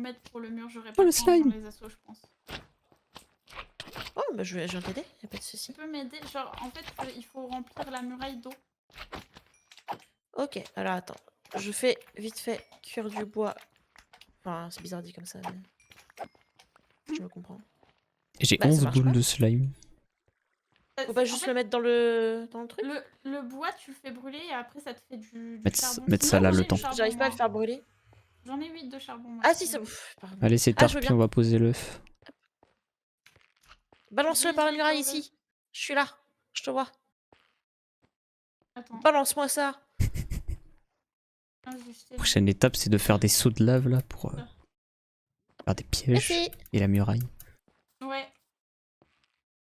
m'aide pour le mur, j'aurais Oh, pas le le temps avant slime. les assauts, je pense. Oh, bah je viens t'aider, y'a pas de soucis. Tu peux m'aider? Genre, en fait, il faut remplir la muraille d'eau. Ok, alors attends. Je fais vite fait cuire du bois. Enfin, c'est bizarre dit comme ça, mais... Je me comprends. J'ai Bah, ça 11 marche boules pas. de slime. Faut pas En juste fait, le mettre dans le truc? le bois, tu le fais brûler et après, ça te fait du Mettre charbon. mettre Sinon, ça là j'en le ai du temps. charbon, J'arrive pas à moi. le faire brûler. J'en ai 8 de charbon, moi. Ah si, si c'est tu bon. veux. Pardon. Allez, c'est Ah, tard, je veux puis bien. on va poser l'œuf. Balance-le par la muraille Vite, ici. Je suis là. Je te vois. Attends, Balance-moi ça. je vais jeter là. Prochaine étape, c'est de faire des sauts de lave là pour faire des pièges Merci. et la muraille. Ouais.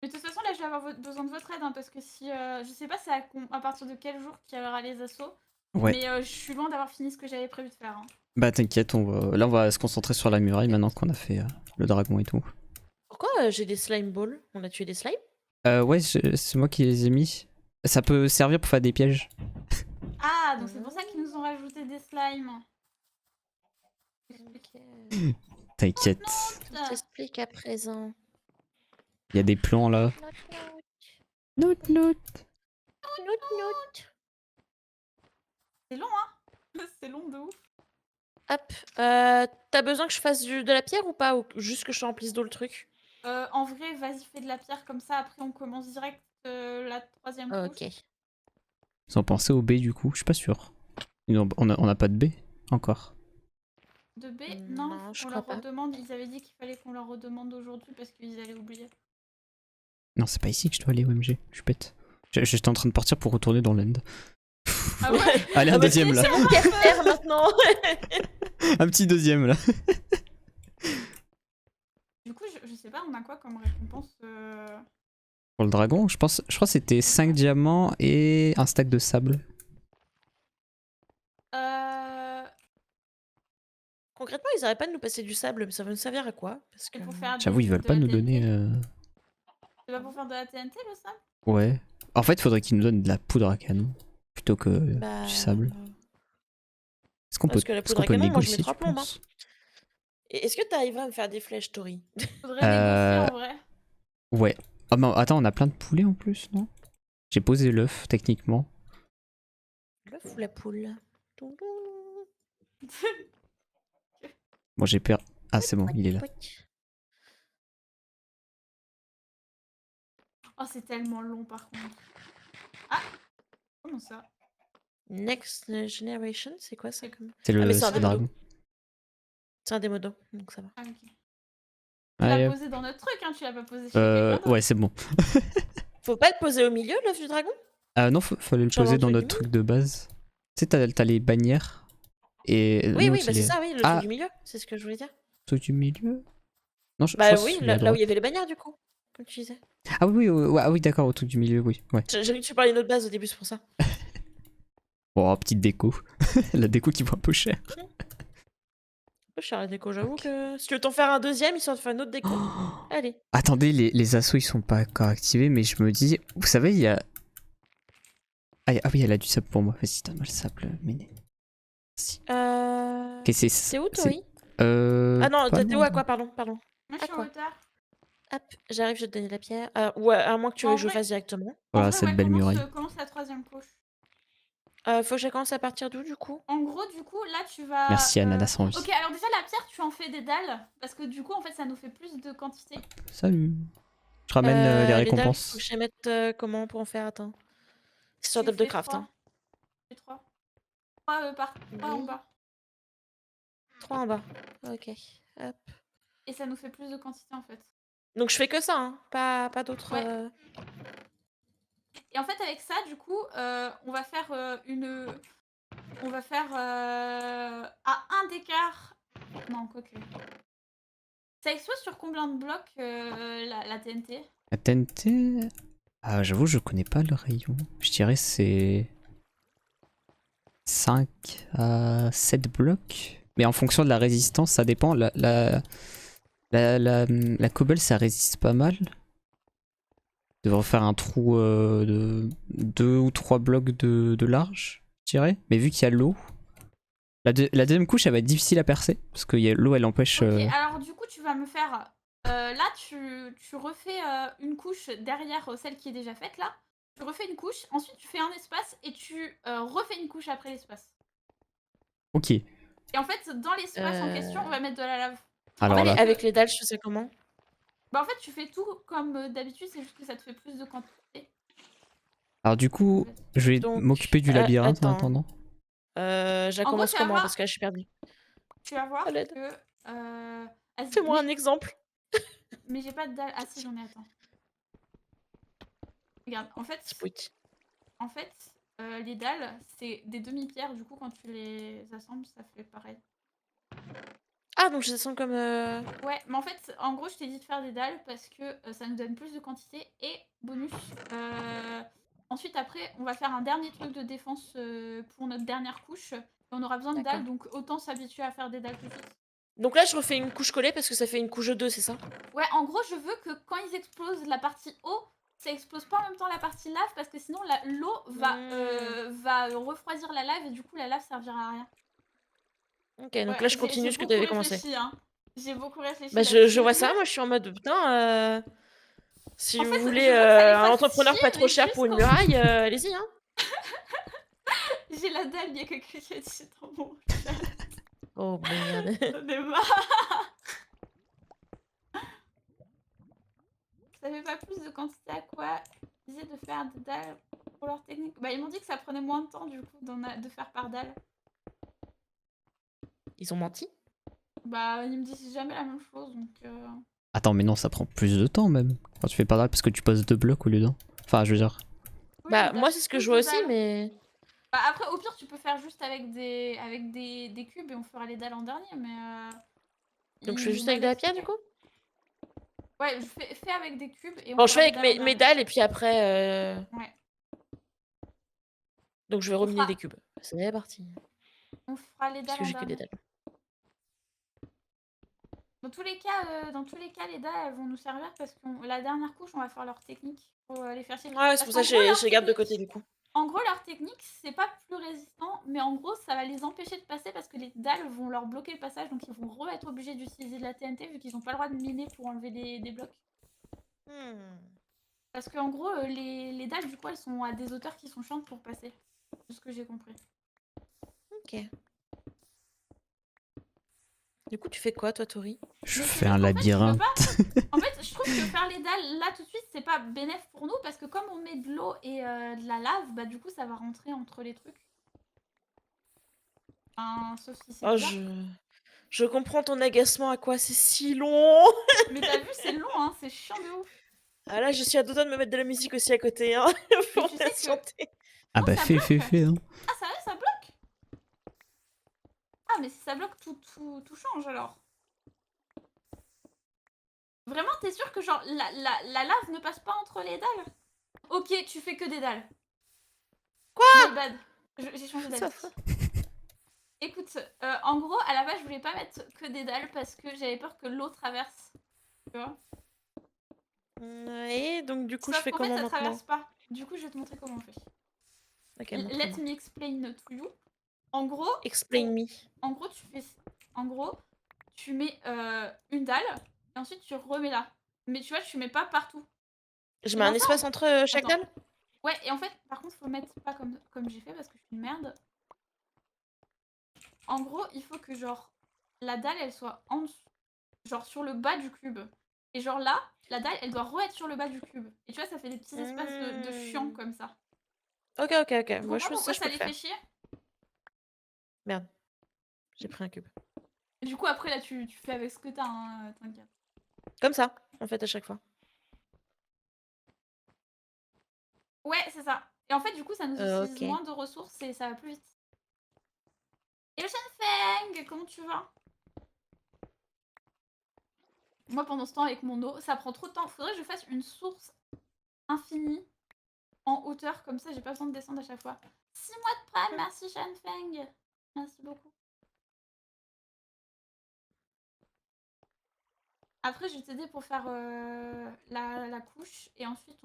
Mais de toute façon, là, je vais avoir besoin de votre aide, hein, parce que si... je sais pas c'est à partir de quel jour qu'il y aura les assauts, Ouais. mais je suis loin d'avoir fini ce que j'avais prévu de faire. Hein. Bah t'inquiète, là on va se concentrer sur la muraille maintenant qu'on a fait le dragon et tout. Pourquoi j'ai des slime balls? On a tué des slimes? Ouais, c'est moi qui les ai mis. Ça peut servir pour faire des pièges. Ah, donc c'est pour ça qu'ils nous ont rajouté des slimes. Ok. T'inquiète. Tout s'explique à présent. Il y a des plans là. Note, note. C'est long, hein. C'est long de ouf. Hop. T'as besoin que je fasse de la pierre ou pas? Ou juste que je te remplisse d'eau le truc? En vrai, vas-y, fais de la pierre comme ça. Après, on commence direct la 3e couche. Ok. Ils ont pensé au B du coup, je suis pas sûr. On a pas de B encore. De B, Non, non, je on crois leur pas. redemande. Ils avaient dit qu'il fallait qu'on leur redemande aujourd'hui parce qu'ils allaient oublier. Non, c'est pas ici que je dois aller, OMG. Je suis bête. J'étais en train de partir pour retourner dans l'end. Ah ouais. Allez, un Ah bah, deuxième là. C'est mon terre maintenant. Un petit deuxième là. Du coup, je sais pas, on a quoi comme récompense Pour le dragon, je crois que c'était 5 diamants et un stack de sable. Concrètement, ils arrêtent pas de nous passer du sable, mais ça va nous servir à quoi? Parce que... C'est pour faire J'avoue, ils veulent pas nous donner... C'est pas pour faire de la TNT le sable? Ouais. En fait, il faudrait qu'ils nous donnent de la poudre à canon plutôt que Bah... du sable. Est-ce qu'on peut, Parce que la poudre à peut canon, moi je mets négocier, 3 tu plombes. penses? Et est-ce que t'arriveras à me faire des flèches, Tori? Faudrait négocier en vrai. Ouais. Oh, mais attends, on a plein de poulets en plus, non? J'ai posé l'œuf, techniquement. L'œuf ou la poule? Bon, j'ai peur. Ah, c'est bon, il est là. Oh, c'est tellement long par contre. Ah! Comment ça? Next Generation, c'est quoi ça comme... C'est Ah mais le c'est un dragon. démodo. C'est un démodo, donc ça va. Ah, ok. Tu Allez, l'as hop. posé dans notre truc, hein, tu l'as pas posé chez quelqu'un d'autre. Ouais, c'est bon. Faut pas le poser au milieu, l'œuf du dragon? Non, fallait le Genre poser dans dans le notre truc du truc de base. Tu sais, t'as les bannières. Et Oui, nous, oui, bah c'est ça, oui, le truc du milieu, c'est ce que je voulais dire. truc du milieu. Non, je Bah pense oui, que celui à là où il y droite. avait les bannières du coup, comme tu disais. Ah oui, ah oui, d'accord, au truc du milieu, oui. Ouais. J'ai vu que tu parlais de notre base au début, c'est pour ça. Bon, petite déco. La déco qui vaut un peu cher. Oh, cher la déco, j'avoue que si tu veux t'en faire un deuxième, histoire de faire une autre déco. Allez. Attendez, les assauts ils sont pas encore activés, mais je me dis, vous savez, il y a. Ah oui, elle a du sable pour moi. Vas-y, donne-moi le sable, Méné. Merci. Ok, C'est où, Tori? Ah non, t'es où à quoi, pardon? Moi, je suis en quoi? hauteur. Hop, j'arrive, je vais te donner la pierre. Ouais, à moins que tu En veuilles que je le vrai- fasse directement. Voilà, En vrai, cette ouais, belle muraille. commence la 3e couche. Faut que je commence à partir d'où, du coup? En gros, du coup, là, tu vas... Merci, Ananas sans vie. Ok, alors déjà, la pierre, tu en fais des dalles. Parce que du coup, en fait, ça nous fait plus de quantité. Salut. Je ramène les dalles, récompenses. faut que je les mette comment pour en faire? Attends. C'est sur Tu Dub de fais Craft, 3. hein. Tu fais 3. 3 en Oui. bas. 3 en bas. Ok. Hop. Et ça nous fait plus de quantité, en fait. Donc je fais que ça, hein. Pas d'autres... Ouais. Et en fait, avec ça, du coup, on va faire On va faire à 1 d'écart. Non, quoique. Ça explose sur combien de blocs la TNT? La TNT. Ah, j'avoue, je connais pas le rayon. Je dirais c'est 5 à 7 blocs. Mais en fonction de la résistance, ça dépend. La cobble, ça résiste pas mal. Je devrais faire un trou de 2 ou 3 blocs de large, je dirais. Mais vu qu'il y a l'eau, La deuxième couche, elle va être difficile à percer parce que l'eau, elle empêche. Ok, alors du coup, tu vas me faire. Là, tu refais une couche derrière celle qui est déjà faite là. Tu refais une couche, ensuite tu fais un espace et tu refais une couche après l'espace. Ok. Et en fait, dans l'espace en question, on va mettre de la lave. Alors là. Avec les dalles, je faisais comment? Bah en fait, tu fais tout comme d'habitude, c'est juste que ça te fait plus de quantité. Alors du coup, je vais Donc, m'occuper du labyrinthe en attends. attendant. Je la En gros, commence tu vas comment? voir- Parce que là, je suis perdue. Tu vas voir À l'aide. que. Fais-moi un exemple. Mais j'ai pas de dalle. Ah si, j'en ai, attends. Regarde, Spout. en fait les dalles, c'est des demi-pierres. Du coup, quand tu les assembles, ça fait pareil. Ah, donc je descends comme... Ouais, mais en fait, en gros, je t'ai dit de faire des dalles parce que ça nous donne plus de quantité. Et bonus, ensuite, après, on va faire un dernier truc de défense pour notre dernière couche. Et on aura besoin de D'accord. dalles, donc autant s'habituer à faire des dalles tout de suite. Donc là, je refais une couche collée parce que ça fait une couche de 2, c'est ça? Ouais, en gros, je veux que quand ils explosent la partie eau, ça explose pas en même temps la partie lave parce que sinon l'eau va refroidir la lave et du coup la lave servira à rien. Ok, donc Ouais, là, je continue ce que tu avais commencé. Hein. J'ai beaucoup réfléchi Bah, là-dessus. je vois ça, moi, je suis en mode, putain, si En vous fait, voulez je veux que ça les un fasse entrepreneur chier, pas trop mais cher juste pour une quand muraille, allez-y, hein. j'ai la dalle, il y a quelqu'un qui a dit dans mon chat. Oh, merde. J'en ai marre. Ça fait pas plus de quantité à quoi ils disaient de faire des dalles pour leur technique. Bah, ils m'ont dit que ça prenait moins de temps du coup de faire par dalle. Ils ont menti? Bah, ils me disent jamais la même chose donc. Attends, mais non, ça prend plus de temps même. Quand tu fais pas là parce que tu poses 2 blocs au lieu d'un. Enfin, je veux dire. Oui, Bah, mais moi, t'as c'est ce que plus je vois de aussi, dalles. mais... Bah, après, au pire, tu peux faire juste avec des cubes et on fera les dalles en dernier, mais. Donc, je fais Ils juste avec de m'avaient la pierre, du expliqué. coup? Ouais, fais avec des cubes et on Bon, je fais fera les avec dalles en mes dernier. dalles, et puis après... Ouais. Donc, je vais On reminer fera, des cubes. C'est parti. on fera les Parce dalles que en j'ai que des dernier. dalles. Dans tous les cas, les dalles, elles vont nous servir parce que la dernière couche, on va faire leur technique pour les faire chier. Ouais, c'est Parce pour ça qu'en que gros, je les garde de côté, du coup. en gros, leur technique, c'est pas plus résistant, mais en gros, ça va les empêcher de passer parce que les dalles vont leur bloquer le passage, donc ils vont être obligés d'utiliser de la TNT vu qu'ils n'ont pas le droit de miner pour enlever des blocs. Parce qu'en gros, les dalles, du coup, elles sont à des hauteurs qui sont chiantes pour passer. C'est ce que j'ai compris. Ok. Du coup, tu fais quoi, toi, Tori? Je Mais c'est fais un juste qu'en fait, tu peux labyrinthe. pas. En fait, je trouve que faire les dalles là tout de suite, c'est pas bénéf pour nous parce que comme on met de l'eau et de la lave, bah du coup, ça va rentrer entre les trucs. Enfin, sauf si c'est Oh, bizarre. je comprends ton agacement à quoi c'est si long. Mais t'as vu, c'est long, hein, c'est chiant de ouf. Ah là, je suis à deux doigts de me mettre de la musique aussi à côté, hein, Mais pour tu sais que. patienter. Ah Non, bah ça fais, bloque. hein. Ah, ça va, ça bloque. Ah, mais si ça bloque, tout change alors. Vraiment, t'es sûr que genre la lave ne passe pas entre les dalles? Ok, tu fais que des dalles. Quoi? My bad. J'ai changé Ça d'avis. Écoute, en gros, à la base, je voulais pas mettre que des dalles parce que j'avais peur que l'eau traverse. Tu vois? Et donc, du coup, je Sauf fais qu'en fait, comment ça maintenant? traverse pas. Du coup, je vais te montrer comment on fait. Ok, Let montre-moi. me explain to you. En gros, Explain me. en gros, tu mets une dalle et ensuite tu remets là. Mais tu vois, tu mets pas partout. Je Et mets un maintenant, espace entre chaque attends. dalle? Ouais, et en fait, par contre, faut mettre pas comme j'ai fait parce que je suis une merde. En gros, il faut que genre la dalle elle soit en dessous, genre sur le bas du cube. Et genre là, la dalle elle doit re-être sur le bas du cube. Et tu vois, ça fait des petits espaces de chiants comme ça. Ok. Tu Moi, je comprends pense que ça, pourquoi je ça peux le les faire. fait chier? Merde. J'ai pris un cube. Et du coup, après là, tu fais avec ce que t'as, hein, t'inquiète. Comme ça, en fait, à chaque fois. Ouais, c'est ça. Et en fait, du coup, ça nous utilise Ok. moins de ressources et ça va plus vite. Et le Shenfeng, comment tu vas? Moi, pendant ce temps, avec mon eau, ça prend trop de temps. Faudrait que je fasse une source infinie en hauteur, comme ça, j'ai pas besoin de descendre à chaque fois. 6 mois de prime, merci Shenfeng. Merci beaucoup. Après, je vais t'aider pour faire la couche et ensuite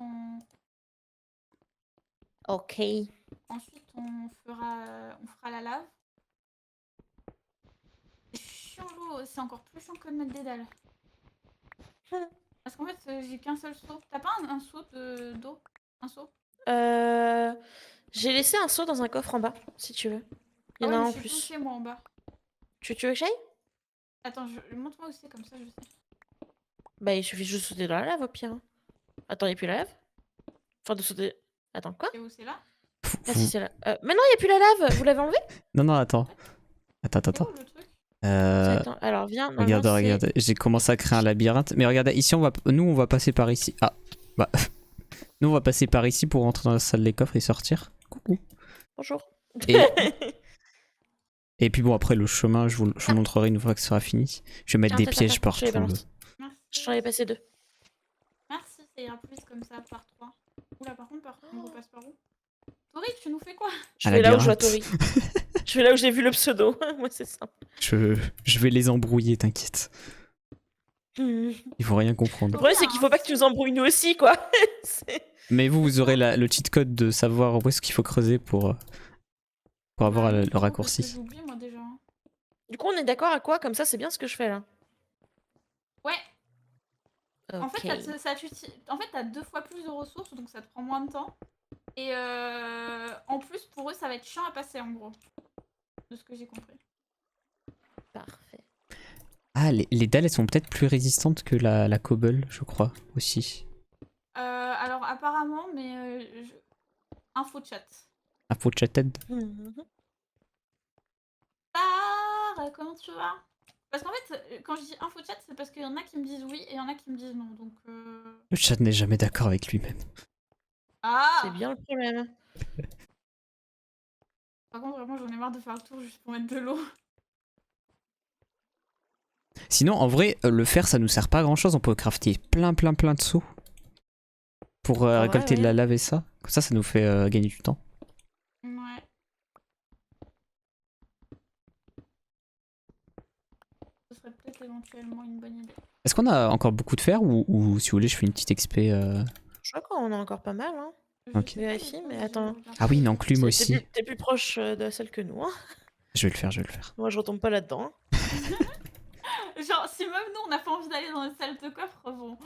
Ok. on fera la lave. c'est encore plus chiant que de mettre des dalles. Parce qu'en fait, j'ai qu'un seul seau. T'as pas un seau d'eau? Un seau? J'ai laissé un seau dans un coffre en bas, si tu veux. Il y en a Ah ouais, un mais en je suis plus. touchée, moi, en bas. Tu veux que j'aille? Attends, montre-moi où c'est, comme ça, je sais. Bah, il suffit juste de sauter dans la lave au pire. Attends, il n'y a plus la lave? Enfin, de sauter. Attends, quoi? Et où c'est là? Ah, si, c'est là. Mais non, il n'y a plus la lave! Vous l'avez enlevé? Non, non, attends. Attends, C'est attends. où le truc? Attends, alors viens. Regarde, normalement, c'est- regarde. J'ai commencé à créer un labyrinthe. Mais regardez, ici, nous, on va passer par ici. Ah, bah. Nous, on va passer par ici pour rentrer dans la salle des coffres et sortir. Coucou. Bonjour. Et, et puis bon, après, le chemin, je vous montrerai une fois que ce sera fini. Je vais mettre des Attends, pièges attends, je les partout. balance. Merci. Je t'en ai passé 2. Merci, ça ira plus comme ça, par 3. Oula, par contre, on repasse par où? Tori, tu nous fais quoi? Je Un vais là où je vois labyrinthe. Tori. Je vais là où j'ai vu le pseudo. Moi, c'est simple. Je vais les embrouiller, t'inquiète. Le Ils vont rien comprendre. problème, c'est qu'il faut pas que tu nous embrouilles nous aussi, quoi. C'est- Mais vous aurez le cheat code de savoir où est-ce qu'il faut creuser pour avoir le raccourci. J'ai oublié, moi, déjà. Du coup, on est d'accord à quoi? Comme ça, c'est bien ce que je fais là. Ouais, Ok. en fait, en fait, t'as 2 fois plus de ressources, donc ça te prend moins de temps. Et en plus, pour eux, ça va être chiant à passer, en gros. De ce que j'ai compris. Parfait. Ah, les dalles, elles sont peut-être plus résistantes que la cobble, je crois, aussi. Alors, apparemment, mais... Info chat. Info chatted. Tard, comment tu vas? Parce qu'en fait, quand je dis info chat, c'est parce qu'il y en a qui me disent oui et il y en a qui me disent non, donc... Le chat n'est jamais d'accord avec lui-même. Ah! C'est bien le problème. Par contre, vraiment, j'en ai marre de faire le tour juste pour mettre de l'eau. Sinon, en vrai, le fer, ça nous sert pas à grand-chose. On peut crafter plein de seaux pour récolter de la ouais. lave et ça. Comme ça nous fait gagner du temps. Ouais. Ce serait peut-être éventuellement une bonne idée. Est-ce qu'on a encore beaucoup de fer ou si vous voulez, je fais une petite XP Je crois qu'on en a encore pas mal. Hein. Ok. Je Vérifie, sais pas, mais je attends. regarde Ah oui, une pas. enclume aussi. T'es plus proche de celle que nous. Hein. Je vais le faire, je vais le faire. Moi, je retombe pas là-dedans. Hein. Genre, si même nous, on n'a pas envie d'aller dans notre salle de coffre, bon...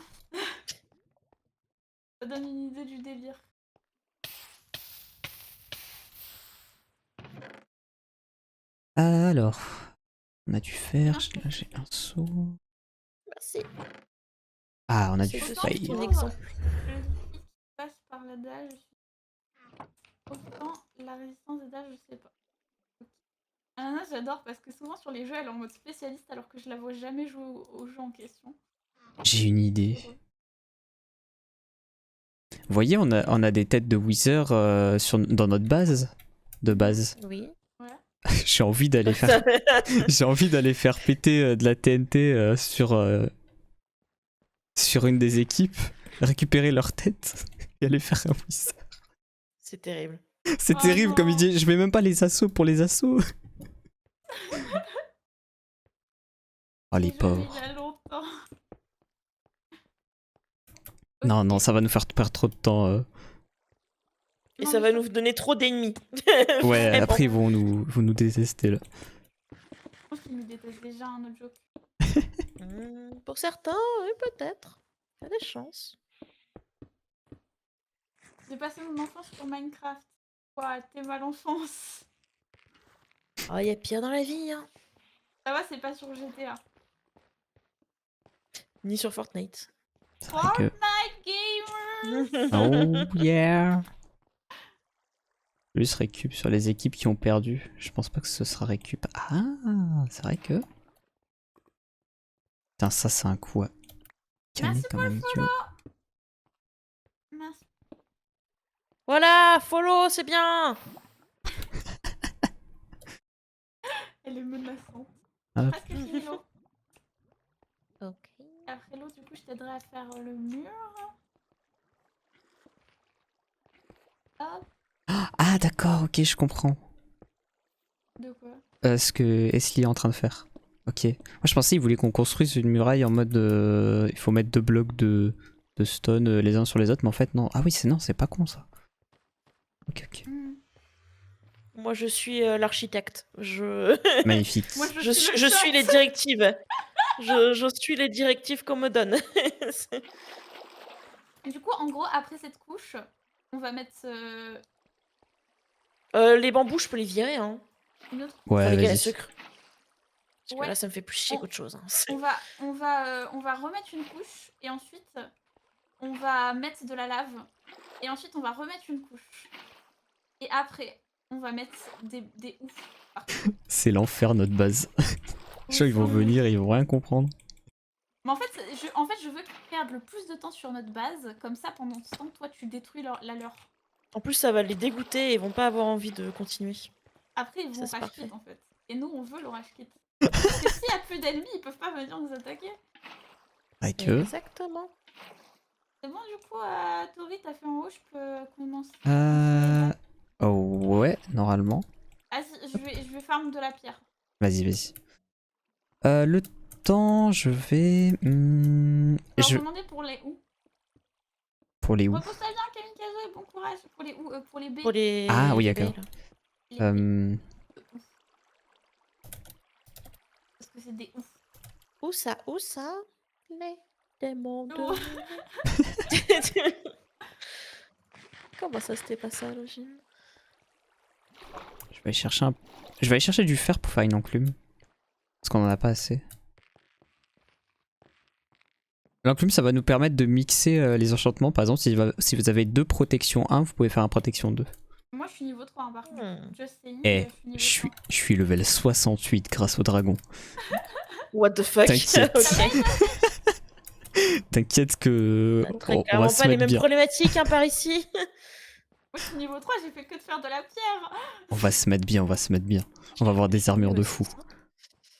Ça donne une idée du délire. Alors, on a du fer, là j'ai un seau. Merci. Ah, on a du C'est fer. juste Autant un pour exemple. le liquide qui passe par la dalle, autant la résistance des dalles, je sais pas. Ananas, j'adore parce que souvent sur les jeux, elle est en mode spécialiste alors que je la vois jamais jouer au jeu en question. J'ai une idée. Vous voyez, on a des têtes de Wither dans notre base. De base. Oui. J'ai envie d'aller faire. J'ai envie d'aller faire péter de la TNT sur une des équipes, récupérer leur tête et aller faire un Wither. C'est terrible. C'est Oh terrible non. comme il dit. Je mets même pas les assauts pour les assauts. Oh les J'ai joué pauvres. il y a longtemps. Non, non, ça va nous faire perdre trop de temps. Et Non, ça mais va nous donner trop d'ennemis. Ouais, Vraiment. après ils vont nous détester là. Je pense qu'ils nous détestent déjà, un autre joke. Pour certains, oui, peut-être. Il y a des chances. J'ai passé mon enfance sur Minecraft. Quoi, t'es mal enfance. Oh, il y a pire dans la vie, hein. Ça va, c'est pas sur GTA. Ni sur Fortnite. C'est vrai que. Fortnite Gamer. Oh yeah. Plus récup sur les équipes qui ont perdu. Je pense pas que ce sera récup. Ah, c'est vrai que. Putain, ça c'est un coup à canner Merci comme un idiot. Merci. Voilà, follow, c'est bien. Elle est menaçante. Ah. Presque fini l'eau. Ok. Après l'eau, du coup, je t'aiderai à faire le mur. Hop. Ah d'accord, ok, je comprends. De quoi? Ce que Esli est en train de faire. Ok. Moi je pensais qu'il voulait qu'on construise une muraille en mode il faut mettre 2 blocs de stone les uns sur les autres, mais en fait non. Ah oui, non, c'est pas con ça. Ok, ok. Moi, je suis l'architecte. Je... Magnifique. Moi, je suis les directives. Je suis les directives qu'on me donne. C'est- Du coup, en gros, après cette couche, on va mettre les bambous, je peux les virer. Hein. une autre. Enfin, Ouais, les vas-y. sucre. Parce que Ouais. là, ça me fait plus chier On- qu'autre chose. Hein. On va remettre une couche et ensuite on va mettre de la lave et ensuite on va remettre une couche et après on va mettre des oufs. C'est l'enfer, notre base. Je sais, ils vont venir et ils vont rien comprendre. Mais en fait, je veux qu'ils perdent le plus de temps sur notre base, comme ça pendant ce temps, toi tu détruis la leur. En plus, ça va les dégoûter et ils vont pas avoir envie de continuer. Après ils vont Ça, c'est rage quit parfait. en fait. Et nous on veut le rage quit. Parce que s'il n'y a plus d'ennemis, ils peuvent pas venir nous attaquer. Avec eux. Exactement. C'est bon du coup, Tori, t'as fait en haut, je peux commencer. Oh ouais, normalement. Vas-y, je vais farm de la pierre. Vas-y, vas-y. Le temps, je vais... Je vais demander pour les ou. Pour les où? Repose-toi bien, Kamikaze, et bon courage. Pour les ou, pour les B. Pour les... Ah oui, les d'accord. baies, là. Les B. Parce que c'est des ouf. Où ça? Les démons de... Oh. Comment ça, c'était pas ça, l'origine? Je vais aller chercher du fer pour faire une enclume. Parce qu'on en a pas assez. L'enclume, ça va nous permettre de mixer les enchantements. Par exemple, si vous avez 2 protections 1, vous pouvez faire un protection 2. Moi, je suis niveau 3, hein, par contre. Just saying, Eh, niveau je 3. suis level 68 grâce au dragon. What the fuck? T'inquiète. Ok. T'inquiète que Très on clairement va se pas les mettre mêmes bien. problématiques hein, par ici. Moi, je suis niveau 3, j'ai fait que de faire de la pierre. On va se mettre bien, on va se mettre bien. On va avoir des armures de fou.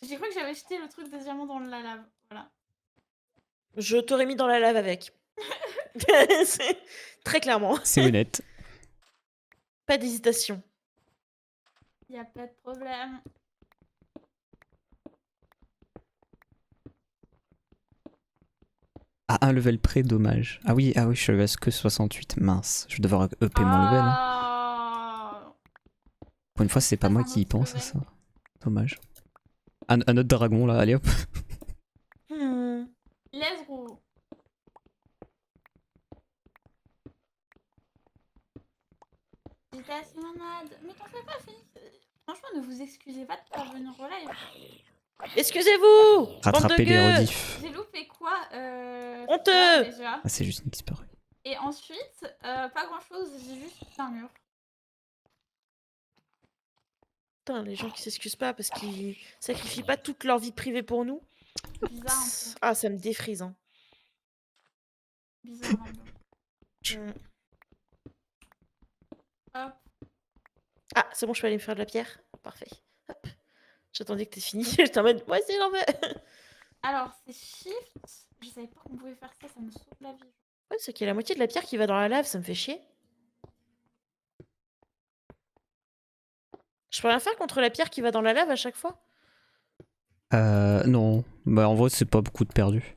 J'ai cru que j'avais jeté le truc des diamants dans la lave. Voilà. Je t'aurais mis dans la lave avec. Très clairement. C'est honnête. Pas d'hésitation. Y a pas de problème. À un level près, dommage. Ah oui, je suis level que 68. Mince, je vais devoir upper mon level. Hein. Ah. Pour une fois, c'est pas moi qui y pense à ça. Dommage. Un autre dragon là, allez hop. Let's go. J'étais assez malade. Mais t'en fais pas, Phoenix. Franchement, ne vous excusez pas de pas venir au live. Excusez-vous! Bande de Rattraper les gueux. rediffs. J'ai loupé quoi Honteux. déjà. Ah, c'est juste une expérience. Et ensuite, pas grand chose, j'ai juste un mur. Putain, les gens qui s'excusent pas parce qu'ils sacrifient pas toute leur vie privée pour nous. Bizarre un peu. Ah, ça me défrise. Hein. Bizarre un peu. Hop. Ah, c'est bon, je peux aller me faire de la pierre. Parfait. Hop. J'attendais que t'aies fini. J'étais en mode, moi aussi j'en veux. Alors, c'est shift. Je savais pas qu'on pouvait faire ça, ça me sauve la vie. Ouais, c'est qu'il y a la moitié de la pierre qui va dans la lave, ça me fait chier. Je peux rien faire contre la pierre qui va dans la lave à chaque fois? Non. Bah, en vrai, c'est pas beaucoup de perdu.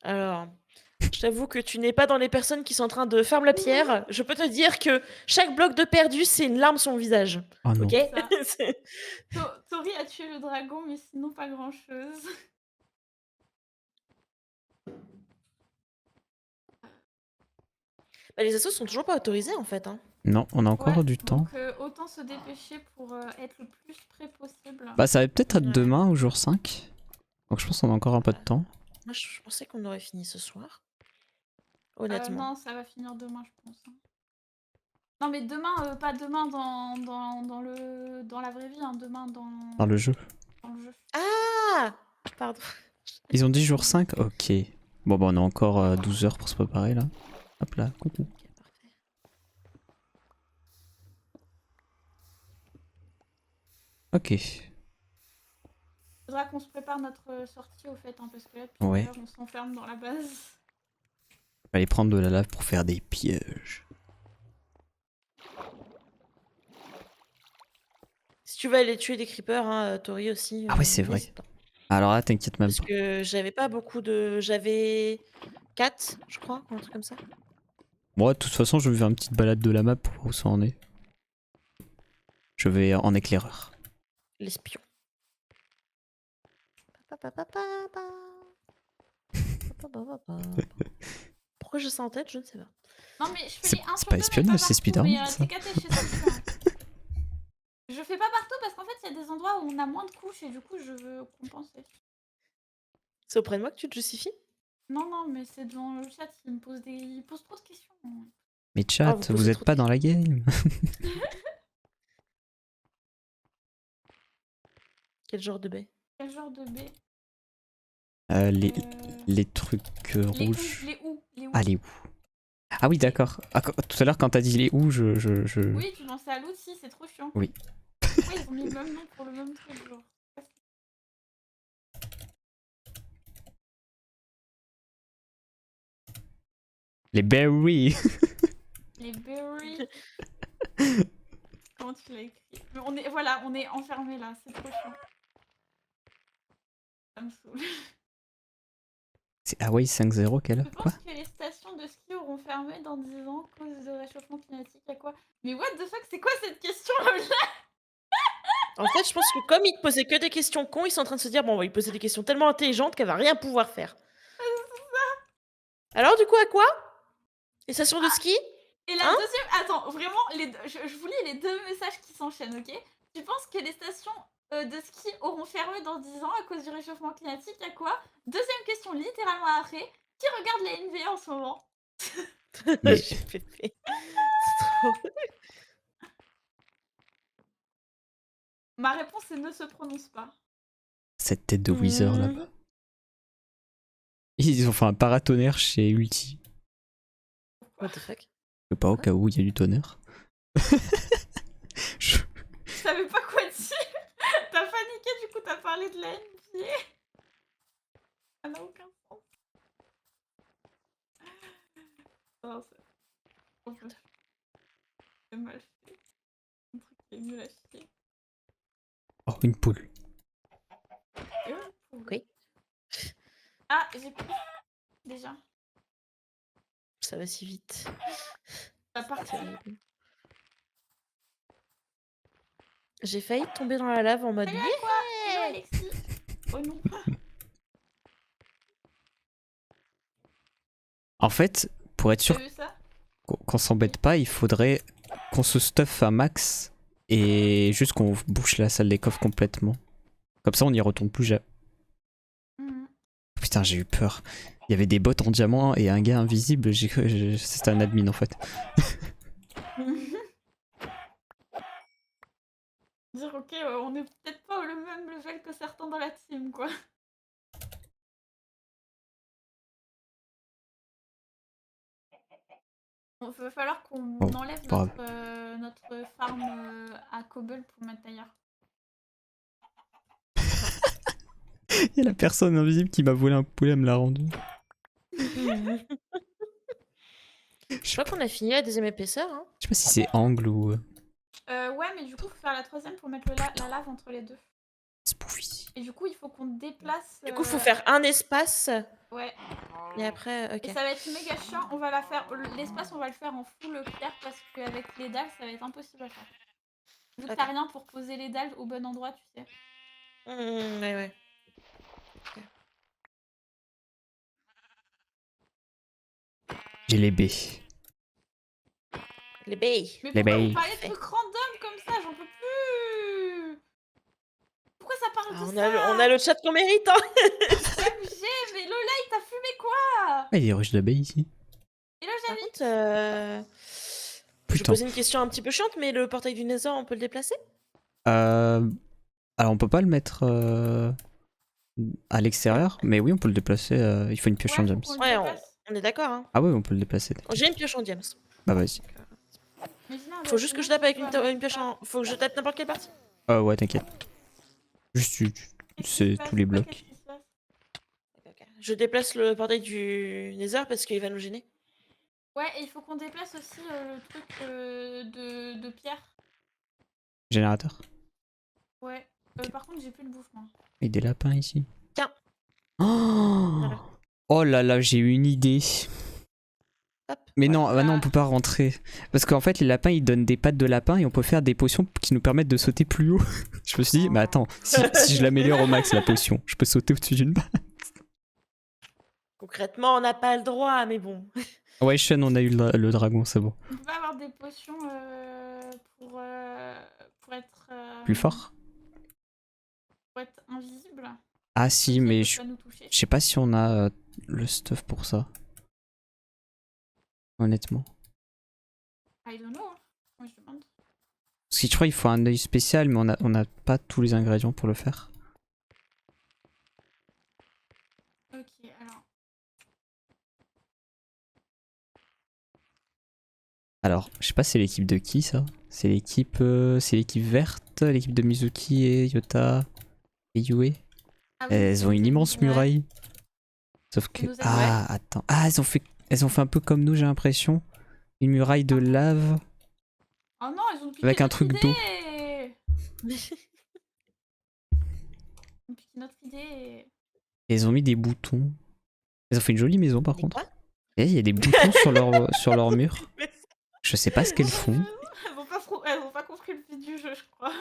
Alors, je t'avoue que tu n'es pas dans les personnes qui sont en train de farm la pierre. Je peux te dire que chaque bloc de perdu, c'est une larme sur mon visage. Oh non. Ok? C'est- Tori a tué le dragon, mais sinon pas grand chose. Bah, les assos sont toujours pas autorisés en fait. Hein. Non, on a encore Ouais, du temps. Donc autant se dépêcher pour être le plus près possible. Bah, ça va peut-être être Ouais. demain au jour 5. Donc, je pense qu'on a encore un peu de temps. Moi, je pensais qu'on aurait fini ce soir. Honnêtement. Non, ça va finir demain, je pense. Non, mais demain, pas demain dans la vraie vie, hein, demain Dans le jeu. dans le jeu. Ah! Pardon. Ils ont dit jour 5? Ok. Bon, bah, on a encore 12 heures pour se préparer là. Hop là, coucou. Ok, parfait. Ok. Faudra qu'on se prépare notre sortie au fait, hein, parce que là, depuis Ouais. tout à l'heure, on s'enferme dans la base. On va aller prendre de la lave pour faire des pièges. Si tu veux aller tuer des creepers, hein, Tori aussi. Ah ouais, c'est vrai. n'hésite pas. Alors là, t'inquiète même Parce pas. que j'avais pas beaucoup de. J'avais 4, je crois, un truc comme ça. Moi, de toute façon, je vais faire une petite balade de la map pour voir où ça en est. Je vais en éclaireur. L'espion. Pourquoi j'ai ça en tête, je ne sais pas. Non, mais je fais C'est les 1 c'est sur pas 2, mais espionnage, c'est partout, Spider-Man, mais ça. t'es caté chez ça. Je fais pas partout parce qu'en fait, il y a des endroits où on a moins de couches et du coup, je veux compenser. C'est auprès de moi que tu te justifies? Non, non, mais c'est dans le chat, il pose trop de questions. Mais Ah, chat, vous vous posez êtes trop de pas dans la game. Quel genre de baie? Quel genre de baie Les, Euh, les trucs Les rouges. les où Ah, les où? Ah oui, d'accord. Ah, tout à l'heure, quand t'as dit les où, je... Oui, tu pensais à l'outil, c'est trop chiant. Oui. Pourquoi ils ont mis le même nom pour le même truc, genre Les berries. Les berries. Comment tu l'as écrit? Mais voilà, on est enfermé là, c'est trop chiant. Ça me saoule. C'est Hawaii 5-0, quelle Je heure? Quoi? pense que les stations de ski auront fermé dans 10 ans à cause de réchauffement climatique. À quoi? Mais what the fuck, c'est quoi cette question là? En fait, je pense que comme ils te posaient que des questions cons, ils sont en train de se dire bon, on va lui poser des questions tellement intelligentes qu'elle va rien pouvoir faire. Alors, du coup, à quoi? Les stations de ski? Et la Hein? deuxième, attends, vraiment, je vous lis les deux messages qui s'enchaînent, ok? Tu penses que les stations de ski auront fermé dans 10 ans à cause du réchauffement climatique? À quoi? Deuxième question, littéralement après. Qui regarde la NBA en ce moment? Mais- J'ai fait. C'est trop. Ma réponse est ne se prononce pas. Cette tête de Weezer, Mhm. là-bas. Ils ont fait un paratonnerre chez Ulti. What the fuck? Je sais pas, au cas où il y a du tonnerre. Je- Je savais pas quoi dire. T'as paniqué, du coup t'as parlé de la NBA. Ça n'a aucun sens. Non, c'est mal fait. Un truc qui est nul à chier. Oh, une poule. Oui. Ah, j'ai plus. Déjà. Ça va si vite. Ça parti. Terrible. J'ai failli tomber dans la lave en mode. Salut à quoi? Hello Alexis. Oh non. En fait, pour être sûr T'as vu ça? qu'on s'embête pas, il faudrait qu'on se stuff un max et juste qu'on bouche la salle des coffres complètement. Comme ça, on n'y retourne plus jamais. Mhm. Putain, j'ai eu peur. Il y avait des bots en diamant et un gars invisible. C'était un admin en fait. Dire ok, on est peut-être pas au même level que certains dans la team, quoi. Il va falloir qu'on Bon, enlève pas notre farm à Cobble pour mettre ailleurs. Il y a la personne invisible qui m'a volé un poulet, elle me l'a rendu. Je crois qu'on a fini la deuxième épaisseur. Hein. Je sais pas si c'est angle ou. Ouais, mais du coup, faut faire la troisième pour mettre la lave entre les deux. Spoofy. Et du coup, il faut qu'on déplace. Du coup, faut faire un espace. Ouais. Et après, ok. Et ça va être méga chiant. On va la faire. L'espace, on va le faire en full pierre parce qu'avec les dalles, ça va être impossible à faire. Vu que Ok. t'as rien pour poser les dalles au bon endroit, tu sais. Ouais, ouais. Ok. J'ai les baies. Les baies. Mais Les pourquoi baies. vous parlez de trucs random comme ça? J'en peux plus. Pourquoi ça parle Ah, de on ça? a le chat qu'on mérite. Hein. OMG, mais Lola, il t'a fumé quoi? Ah, il y a des ruches d'abeilles ici. Et là, Par j'avais. contre, je vais Putain. poser une question un petit peu chiante, mais le portail du Nether, on peut le déplacer? Alors on peut pas le mettre à l'extérieur, mais oui on peut le déplacer. Il faut une pioche en diams. Ouais, on est d'accord. Hein. Ah ouais, on peut le déplacer. J'ai une pioche en diams. Bah vas-y. Faut juste que je tape avec une pioche en. Faut que je tape n'importe quelle partie. Ouais, t'inquiète. Juste, c'est tous les blocs. Ok. Je déplace le portail du Nether parce qu'il va nous gêner. Ouais, et il faut qu'on déplace aussi le truc de pierre. Générateur. Ouais. Par contre, j'ai plus de bouffe, moi. Et des lapins ici. Tiens. Oh, Voilà. oh là là, j'ai eu une idée. Hop. Mais voilà. non, bah non, on peut pas rentrer. Parce qu'en fait, les lapins, ils donnent des pattes de lapin et on peut faire des potions qui nous permettent de sauter plus haut. Je me suis dit, mais attends, si je l'améliore au max, la potion, je peux sauter au-dessus d'une barre. Concrètement, on n'a pas le droit, mais bon. Ouais, Shen, on a eu le dragon, c'est bon. On peut pas avoir des potions pour être... Plus fort? Pour être invisible. Ah si, Ok, mais ils je peuvent pas nous toucher. sais pas si on a le stuff pour ça. Honnêtement. I don't know. Hein. Moi, je demande. Parce que je crois qu'il faut un œil spécial, mais on a pas tous les ingrédients pour le faire. Ok, alors. Alors, je sais pas c'est l'équipe de qui ça? C'est l'équipe verte, l'équipe de Mizuki et Yota et Yue. Ah oui, Elles ont une immense Ouais. muraille. Sauf que... Nous avons- Ah, attends. Ah, elles ont fait un peu comme nous, j'ai l'impression. Une muraille de lave. Oh non, ils ont piqué Avec un notre truc idée. d'eau. Ils ont piqué notre idée. Et elles ont mis des boutons. Elles ont fait une jolie maison par Des contre. quoi? Et il y a des boutons sur leur mur. Je sais pas ce qu'elles font. Elles ont pas compris le but du jeu, je crois.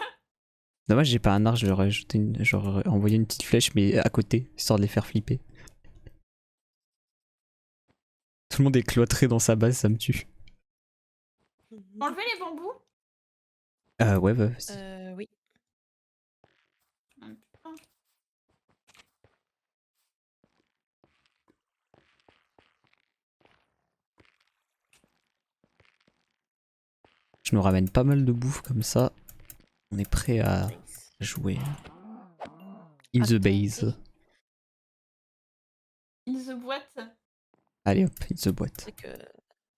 Dommage, j'ai pas un arc, j'aurais envoyé une petite flèche, mais à côté, histoire de les faire flipper. Tout le monde est cloîtré dans sa base, ça me tue. Enlever les bambous. Ouais, bah, vas-y. Oui. Ah, putain. Je nous ramène pas mal de bouffe comme ça. On est prêt à Nice. jouer. In the Attends, base. In the boîte. Allez hop, in the boîte. C'est que.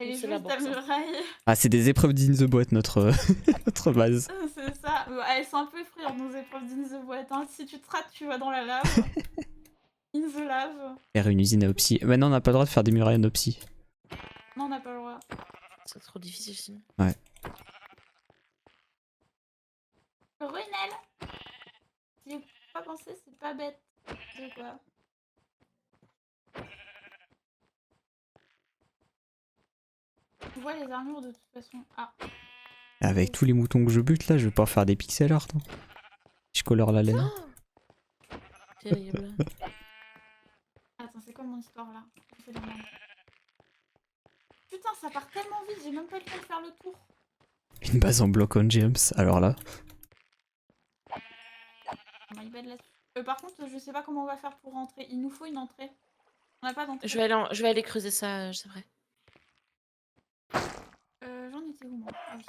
Elle est C'est la juste à bourse, hein. muraille. Ah, c'est des épreuves d'in the boîte, notre, notre base. C'est ça. Elles sont un peu effrayantes, nos épreuves d'In the boîte. Hein. Si tu te rates, tu vas dans la lave. In the lave. Faire une usine à Opsy. Maintenant, on n'a pas le droit de faire des murailles en Opsy. Non, on n'a pas le droit. C'est trop difficile sinon. Runel. J'y ai pas pensé, c'est pas bête. De quoi? Tu vois les armures de toute façon. Ah. Avec tous les moutons que je bute là, je vais pouvoir faire des pixel art. Hein. Je colore la laine. Terrible. Attends, c'est quoi mon histoire là? Je fais de la merde. Putain, ça part tellement vite, j'ai même pas le temps de faire le tour. Une base en block on jumps, alors là. My bad là-dessus. Par contre, je sais pas comment on va faire pour rentrer. Il nous faut une entrée. On n'a pas d'entrée. Je vais aller creuser ça, c'est vrai. J'en étais où moi? Ah oui.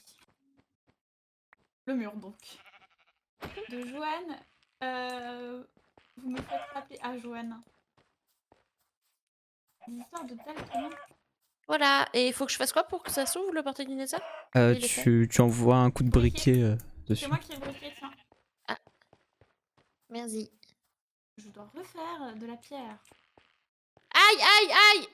Le mur donc. De Joanne. Vous me faites rappeler à Joanne. Une histoire de Dalton. Voilà, et il faut que je fasse quoi pour que ça s'ouvre le portail du Nether? Oui, il est fait. Tu envoies un coup de Briquet. briquet dessus. C'est moi qui ai le briquet, tiens. Merci. Je dois refaire de la pierre. Aïe, aïe, aïe!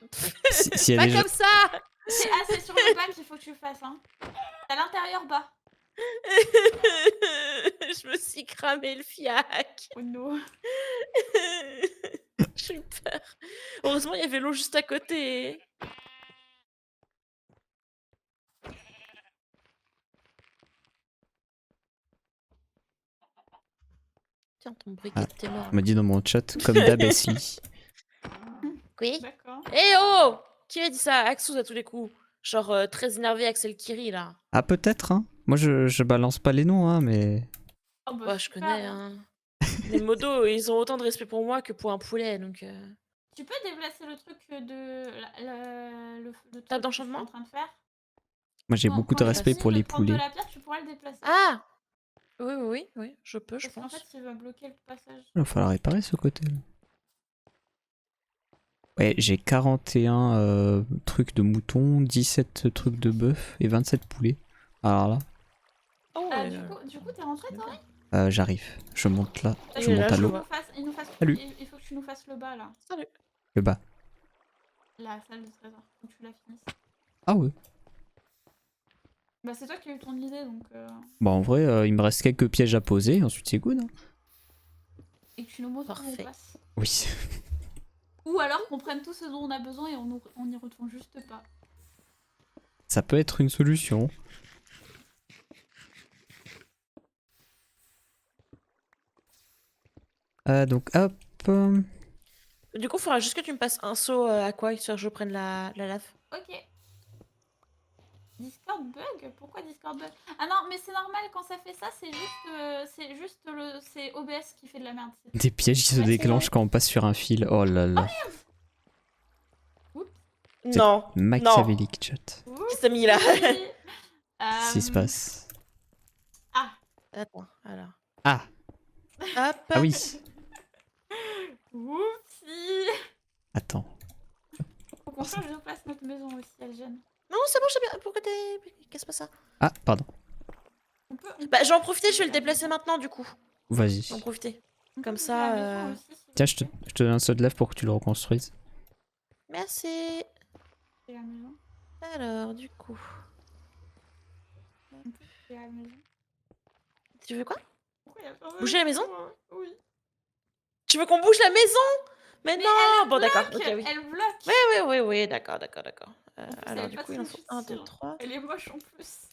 Si y a Pas des gens- comme ça! C'est sur le bas qu'il faut que tu le fasses. Hein. C'est à l'intérieur bas. Je me suis cramé le fiac. Oh no. J'ai eu peur. Heureusement, il y avait l'eau juste à côté. Tiens, ton briquet Ah, était mort. On m'a dit dans mon chat, comme d'hab, Esli. Oui. D'accord. Eh oh! Qui a dit ça? Axous à tous les coups. Genre très énervé Axel Kiri là. Ah, peut-être, hein. Moi, je balance pas les noms, hein, mais. Oh, bah, Ouais, je super. connais. Hein. Les modos, ils ont autant de respect pour moi que pour un poulet, donc. Tu peux déplacer le truc de le truc Table que je suis d'enchantement en train de faire. Moi, j'ai Quand- beaucoup quand de il respect finit pour de les prendre de poulets. la pierre, tu pourras le déplacer. Ah! Oui, je peux, je Parce qu'en pense. Ah, fait, il va bloquer le passage. Il va falloir réparer ce côté. Là. Ouais, j'ai 41 trucs de moutons, 17 trucs de bœuf et 27 poulets. Alors là, Oh, Du coup, t'es rentré, Tori? j'arrive. Je monte là, Il je est monte là, à je l'eau. vois. Salut. Il faut que tu nous fasses le bas là. Salut. Le bas. La salle de trésor. Faut que tu la finisses. Ah ouais. Bah, c'est toi qui as eu ton idée donc. Bon, en vrai, il me reste quelques pièges à poser, ensuite c'est good. Hein. Et que tu nous montres où on Parfait. passe. Oui. Ou alors qu'on prenne tout ce dont on a besoin et on y retourne juste pas. Ça peut être une solution. Donc hop. Du coup, il faudra juste que tu me passes un seau à quoi, histoire que je prenne la lave. Ok. Discord bug? Pourquoi Discord bug? Ah non, mais c'est normal quand ça fait ça, c'est OBS qui fait de la merde. Des pièges qui se Ouais, déclenchent quand on passe sur un fil. Oh là là. C'est Non, non. machiavélique, chat. Qui s'est mis là? Qu'est-ce qui se passe? Ah. Attends, alors. Ah. Hop. Ah oui. Oupsie. Attends. Faut qu'on change de place notre maison aussi, elle gêne. Non, c'est bon, j'ai bien. Pourquoi t'es. Qu'est-ce que c'est ça? Ah, pardon. On peut Bah, je vais en profiter, je vais le déplacer maintenant, du coup. Vas-y. Je vais en profiter. on comme peut ça, bouger la maison aussi, s'il vous Tiens, je te donne un seau de lèvres pour que tu le reconstruises. Merci. plaît, la maison. Alors, du coup. On peut bouger la maison. Tu veux quoi? Pourquoi y a pas Bouger la maison? Oui. Tu veux qu'on bouge la maison? Mais, Mais non! Bon, d'accord. Ok, oui. Elle bloque. Oui, d'accord. En plus, Alors, elle est du pas coup, il en très faut 1, 2, difficile, hein. 3. Elle est moche en plus.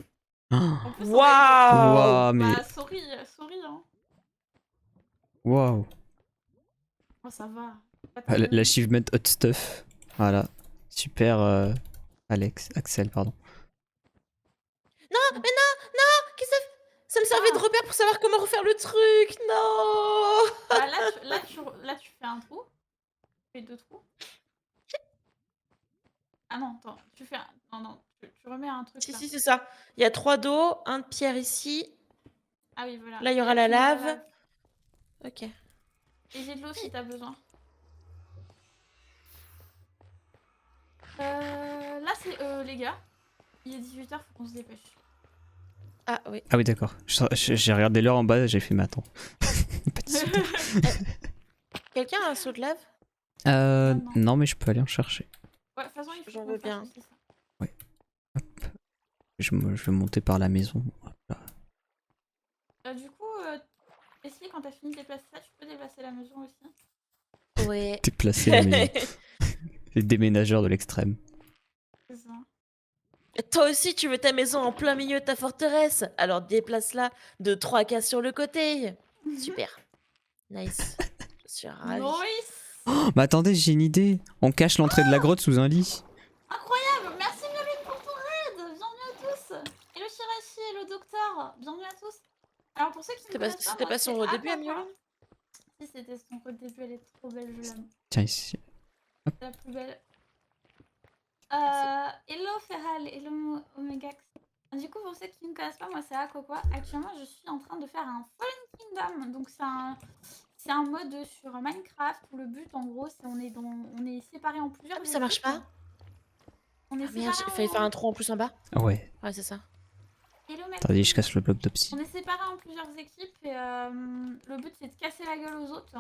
Oh, En plus, on va Waouh! Waouh, mais. Bah, sorry, hein. Waouh. Oh, ça va. Pas Ah, ta gueule. L'achievement hot stuff. Voilà. Super. Axel, pardon. Non, mais non! Qu'est-ce que ça me servait de repère pour savoir comment refaire le truc! Non! Bah, là, tu fais un trou. Tu fais deux trous. Ah non, attends. Tu fais un... Non, tu remets un truc là. Si, c'est ça. Il y a 3 d'eau, 1 de pierre ici. Ah oui, voilà. Là, il y aura Et la tu mets lave. Ok. Et j'ai de l'eau si t'as besoin. Là, c'est les gars. Il est 18h, faut qu'on se dépêche. Ah oui. Ah oui, d'accord. J'ai regardé l'heure en bas, j'ai fait, mais attends. Pas de suite. Quelqu'un a un seau de lave? Non. Non, mais je peux aller en chercher. Ouais, de toute façon, il faut J'en qu'on veux fasse bien. aussi ça. Je vais monter par la maison. Voilà. Du coup, Leslie, quand t'as fini de déplacer ça, tu peux déplacer la maison aussi. Ouais. Déplacer la maison. Les déménageurs de l'extrême. C'est ça. Toi aussi, tu veux ta maison en plein milieu de ta forteresse? Alors déplace-la de 3 cases sur le côté. Super. Nice. Je suis ravie. Nice. Oh, mais attendez, j'ai une idée. On cache l'entrée de la grotte sous un lit. Incroyable. Merci Mioline pour ton aide. Bienvenue à tous. Et le Shirashi et le docteur. Bienvenue à tous. Alors pour ceux qui ne connaissent pas, C'était moi, pas son c'est début, Aquaqua. Amioline? Si, c'était son début. Elle est trop belle, je l'aime. Tiens, ici. C'est la plus belle. Hello Feral, hello Omegax. Du coup, pour ceux qui ne connaissent pas, moi c'est Aquaqua. Actuellement, je suis en train de faire un Fallen Kingdom. Donc c'est un mode sur Minecraft où le but en gros c'est on est séparés en plusieurs. Ah, mais ça marche équipes. pas? On est Ah merde, il séparés fallait en... faire un trou en plus en bas? Ah ouais. Ouais, c'est ça. Hello, Maxime. Attendez, je casse le bloc d'obsidian. On est séparés en plusieurs équipes et le but c'est de casser la gueule aux autres.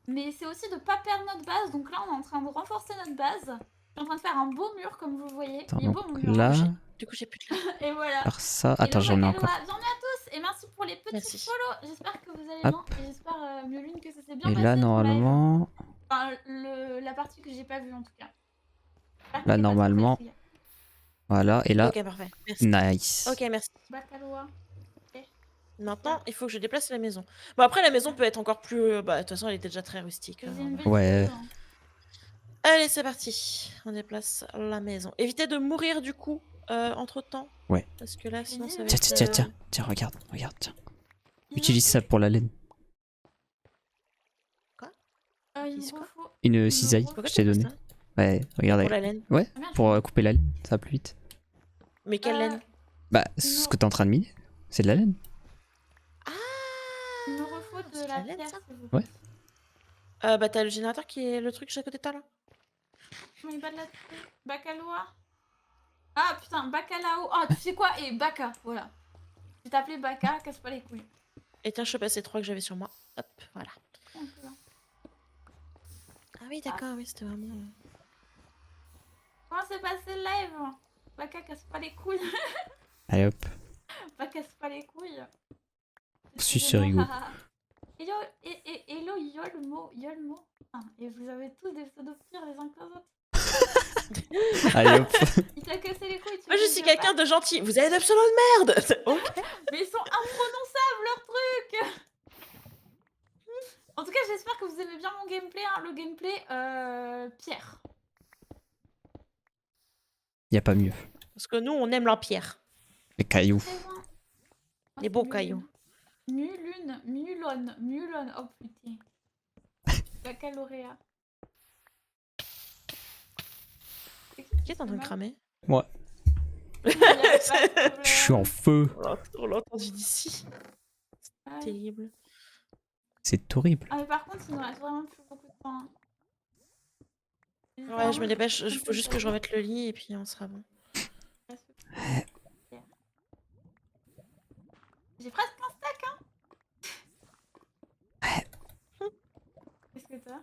Mais c'est aussi de pas perdre notre base. Donc là, on est en train de renforcer notre base. Je suis en train de faire un beau mur comme vous le voyez. Attends, Il est beau donc mon mur. là, Du coup, j'ai plus de lave. Et voilà. alors ça. Hello, Attends, j'en ai encore. Bienvenue à tous et merci pour les petits Merci. follow. J'espère que vous allez Hop. bien et j'espère Mioline que ça s'est bien Et passé. là, ton live. normalement. Enfin, la partie que j'ai pas vue en tout cas. J'espère que Là, t'es pas normalement. stressé, Voilà, et là. Ok, parfait. Merci. Nice. Ok, merci. Bacaloa. Maintenant, il faut que je déplace la maison. Bon, après, la maison peut être encore plus... Bah, de toute façon, elle était déjà très rustique. C'est hein. une belle Ouais. chose, hein. Allez, c'est parti. On déplace la maison. Évitez de mourir, du coup, entre-temps. Ouais. Parce que là, sinon, ça va Tiens, être... tiens, regarde, tiens. Utilise ça pour la laine. Il Utilise me quoi faut... Une cisaille Pourquoi que je tu t'ai fais donnée. ça? Ouais, regarde. Pour la laine. Ouais, Ah, merde, pour couper la laine, ça va plus vite. Mais quelle laine? Bah, ce que t'es en train de miner, c'est de la laine. Ah! Il me refaut de c'est la la laine, pierre, ça? s'il vous plaît. Bah, t'as le générateur qui est le truc juste à côté de toi, là? Mais pas de la Bacaloa. Ah putain, Bacalao. Ah, tu sais quoi? Et Baka, voilà. Je vais t'appeler Baka, casse pas les couilles. Et tiens, je te passe les 3 que j'avais sur moi. Hop, voilà. Un peu, hein. Ah oui, d'accord, oui, c'était vraiment... Comment s'est passé le live? Baka, casse pas les couilles. Allez hop. Baka, casse pas les couilles. Si, c'est rigolo. Hello, hello, Yolmo. Ah, et vous avez tous des pseudos pires les uns que les autres. Allez hop. Il t'a cassé les couilles. Tu Moi, veux je que suis je quelqu'un de gentil. Vous avez des pseudos de merde. Ok. Mais ils sont imprononçables leurs trucs. En tout cas, j'espère que vous aimez bien mon gameplay. Hein. Le gameplay pierre. Y a pas mieux. Parce que nous, on aime la pierre. Les cailloux. Très bien. Moi, Les c'est beaux Mulune. cailloux. Mulone. Oh putain. La caloréa. Qui est en train de cramer? Moi. Il y a pas de Je suis en problème. feu. On l'a entendu d'ici. Ouais. Terrible. C'est horrible. Ah mais par contre, il nous reste vraiment plus beaucoup de temps. Hein. Ouais, je me dépêche. Il faut juste que je remette le lit et puis on sera bon. J'ai presque un stack, hein. Qu'est-ce que t'as?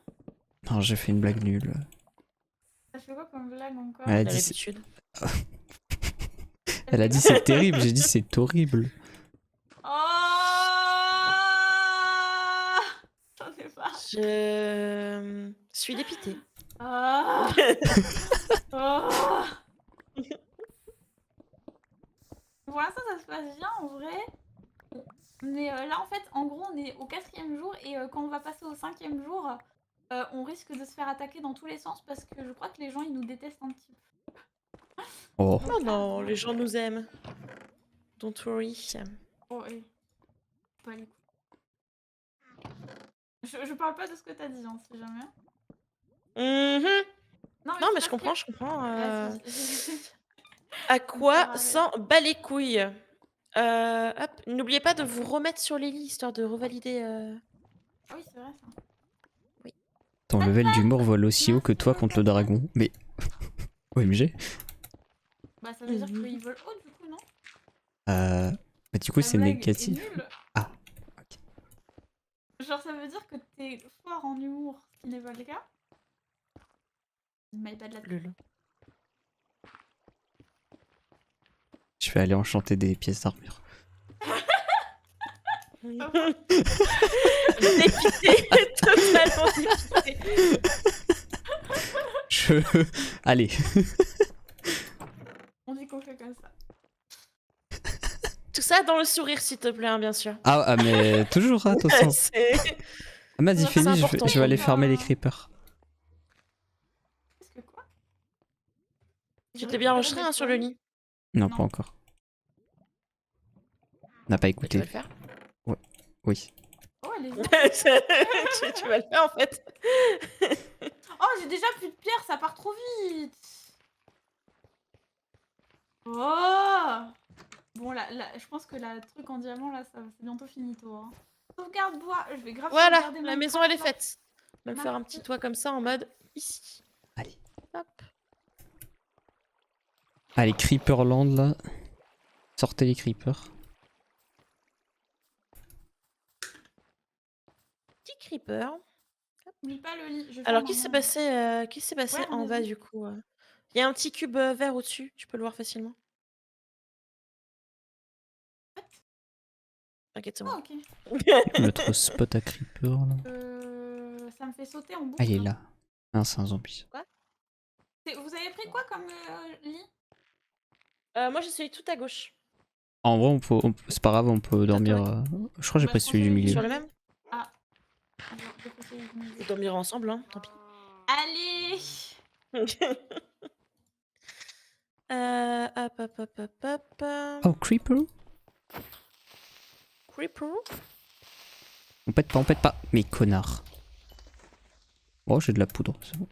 Non, j'ai fait une blague nulle. T'as fait quoi comme blague encore? Elle a T'as dit, l'habitude. Elle a dit c'est terrible, j'ai dit c'est horrible. Oh, j'en ai pas. Je suis dépitée. Ah. Oh. Pour l'instant, ça se passe bien en vrai. Mais là, en fait, en gros, on est au 4e jour et quand on va passer au 5e jour, on risque de se faire attaquer dans tous les sens parce que je crois que les gens ils nous détestent un petit peu. Oh. Oh non, les gens nous aiment. Don't worry. Oh, oui. Pas les couilles. Je parle pas de ce que t'as dit, hein, si jamais. Mhm. Non, Non, mais c'est je parce comprends, que- je comprends. Vas-y. À quoi pareil. s'en bat les couilles? Hop, n'oubliez pas de vous remettre sur les lits histoire de revalider. Ah oui, c'est vrai ça. Ton level d'humour vole aussi haut que toi contre le dragon. Mais. OMG. Bah, ça veut dire Mhm. qu'ils veulent haut du coup, non? Bah, du coup, La c'est blague est négatif. nulle. Ah, Genre, ça veut dire que t'es fort en humour, ce qui n'est pas le cas. My bad la Lul. Je vais aller enchanter des pièces d'armure. Dépité, totalement dépité. Allez. On dit qu'on fait comme ça. Tout ça dans le sourire, s'il te plaît, hein, bien sûr. Ah, mais toujours, hein, attention. C'est- Ah, vas-y, c'est fini, important je vais aller pour farmer moi. les creepers. Qu'est-ce que quoi? Tu t'es bien enregistré hein, sur le lit? Non, Non. pas encore. On n'a pas Bah, tu écouté. vas le faire. Oui. Oh, elle est bien. tu vas le faire en fait. Oh, j'ai déjà plus de pierre, ça part trop vite. Oh. Bon, là, je pense que la truc en diamant, là, c'est bientôt finito. Hein. Sauvegarde bois, je vais grave Voilà, sauvegarder la mon maison bois, elle est là. faite. On va me faire un petit toit comme ça en mode ici. Allez. Hop. Allez, Creeperland, là. Sortez les creepers. Petit creeper. Oublie pas le lit. je Alors ferme qu'est-ce qui s'est un- passé, qu'est-ce qui s'est passé Ouais, en bas vas-y. du coup Il y a un petit cube vert au-dessus, tu peux le voir facilement. T'inquiète, c'est Oh, moi. ok. Notre spot à creeper, là. Ça me fait sauter en boucle. Ah, il est là. Non, c'est un zombie. Vous avez pris quoi comme lit? Moi j'ai celui tout à gauche. En vrai, c'est pas grave, on peut dormir. Je crois que j'ai Bah, pris celui du prends milieu. Sur le même Ah. J'ai pris celui du milieu. Vous dormirez ensemble, hein, tant pis. Allez. Hop, hop, hop, hop, hop. Oh, creeper? Creeper. On pète pas. Mais connard. Oh, j'ai de la poudre, c'est bon.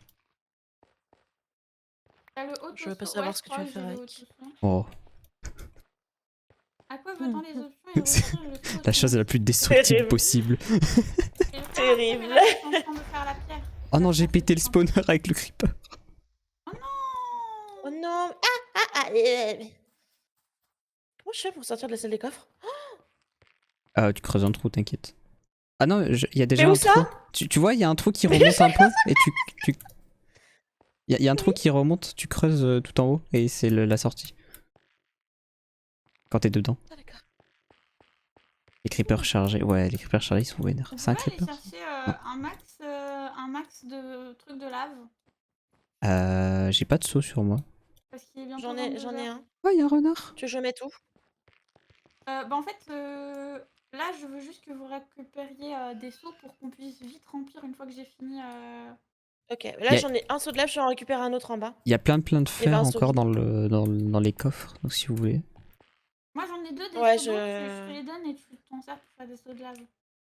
T'as le haut Je veux pas aussi. savoir Ouais, ce que je tu vas crois faire j'ai le avec. haut aussi. Oh. À quoi veut-on les options et C'est retire le saut La chose la plus destructible Terrible. possible. Et le faire, Terrible. mais là, je suis en train de faire la pierre. Oh non, j'ai pété le spawner avec le creeper. Oh non. Oh non. Comment je fais pour sortir de la salle des coffres? Ah, tu creuses un trou, t'inquiète. Ah non, il y a déjà Mais où un ça trou. Tu vois, il y a un trou qui remonte un peu et il y a un trou qui remonte, tu creuses tout en haut et c'est la sortie. Quand t'es dedans. Ah d'accord. Les creepers chargés. Ouais, les creepers chargés, ils sont vénères. On C'est un peut aller creeper? chercher un max de trucs de lave. J'ai pas de seau sur moi. Parce qu'il est bientôt J'en 22 ai heures. un. Ouais, y a un renard. Tu veux que je mette où? Bah en fait, là je veux juste que vous récupériez des seaux pour qu'on puisse vite remplir une fois que j'ai fini. Ok, Y là a, j'en ai un seau de lave, je vais en récupérer un autre en bas. y a plein de Il y avait fer un seau encore vide. dans les coffres, donc si vous voulez. Moi j'en ai deux des Ouais, seaux d'eau, je te les donne et tu t'en sers pour faire des seaux de lave.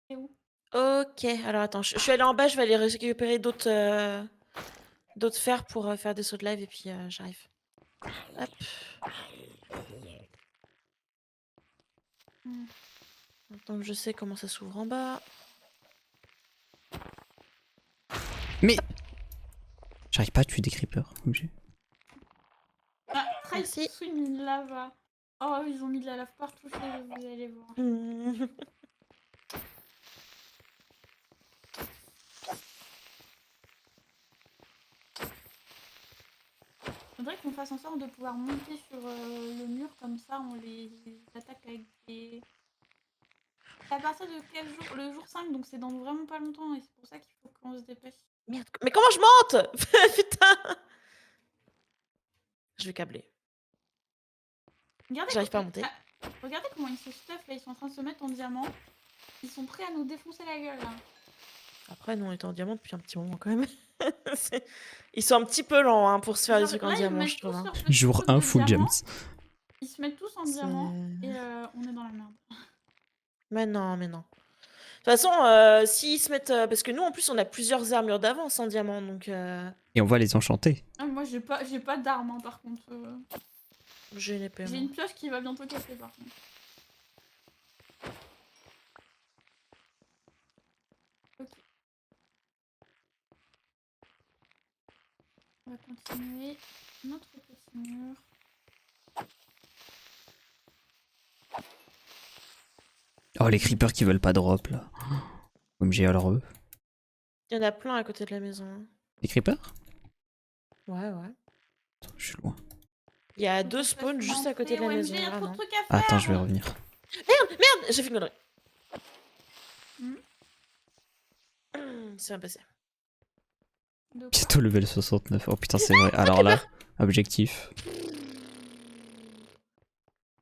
C'est où? Ok, alors attends, je suis allée en bas, je vais aller récupérer d'autres fers pour faire des sauts de lave et puis j'arrive. Hop. Hmm. Donc je sais comment ça s'ouvre en bas. Mais j'arrive pas à tuer des creepers. Obligé. Ah, Trace Merci. sous une lave. Oh, ils ont mis de la lave partout chez eux, vous allez voir. Faudrait qu'on fasse en sorte de pouvoir monter sur le mur comme ça, on les attaque avec des. C'est à partir de quel jour? Le jour 5, donc c'est dans vraiment pas longtemps et c'est pour ça qu'il faut qu'on se dépêche. Merde, mais comment je monte? Putain. Je vais câbler. Regardez, J'arrive pas à monter. regardez comment ils se stuffent là, ils sont en train de se mettre en diamant. Ils sont prêts à nous défoncer la gueule là. Après, nous on est en diamant depuis un petit moment quand même. Ils sont un petit peu lents hein, pour se faire des Genre, trucs en là, ils diamant, mettent je tous trouve. Hein. leur petit Jour truc 1 de full gems. diamant. Ils se mettent tous en diamant et on est dans la merde. Mais non, mais non. De toute façon, s'ils se mettent. Parce que nous, en plus, on a plusieurs armures d'avance en diamant, donc. Et on va les enchanter. Ah, moi j'ai pas d'armes hein, par contre. J'ai une épée. J'ai moi. une pioche qui va bientôt casser par contre. Ok. On va continuer notre petit mur. Oh, les creepers qui veulent pas drop là. OMG, alors eux. Il y en a plein à côté de la maison. Hein. Les creepers? Ouais, ouais. Attends, je suis loin. Il y a Faut deux qu'on fasse spawns une juste à côté de la entrée. maison. OMG, y a Ah trop de non. trucs à faire. Attends, je vais revenir. Merde, j'ai fait une connerie. Hmm. C'est bien passé. De quoi? Bientôt level 69. Oh putain, c'est vrai. Alors là, objectif.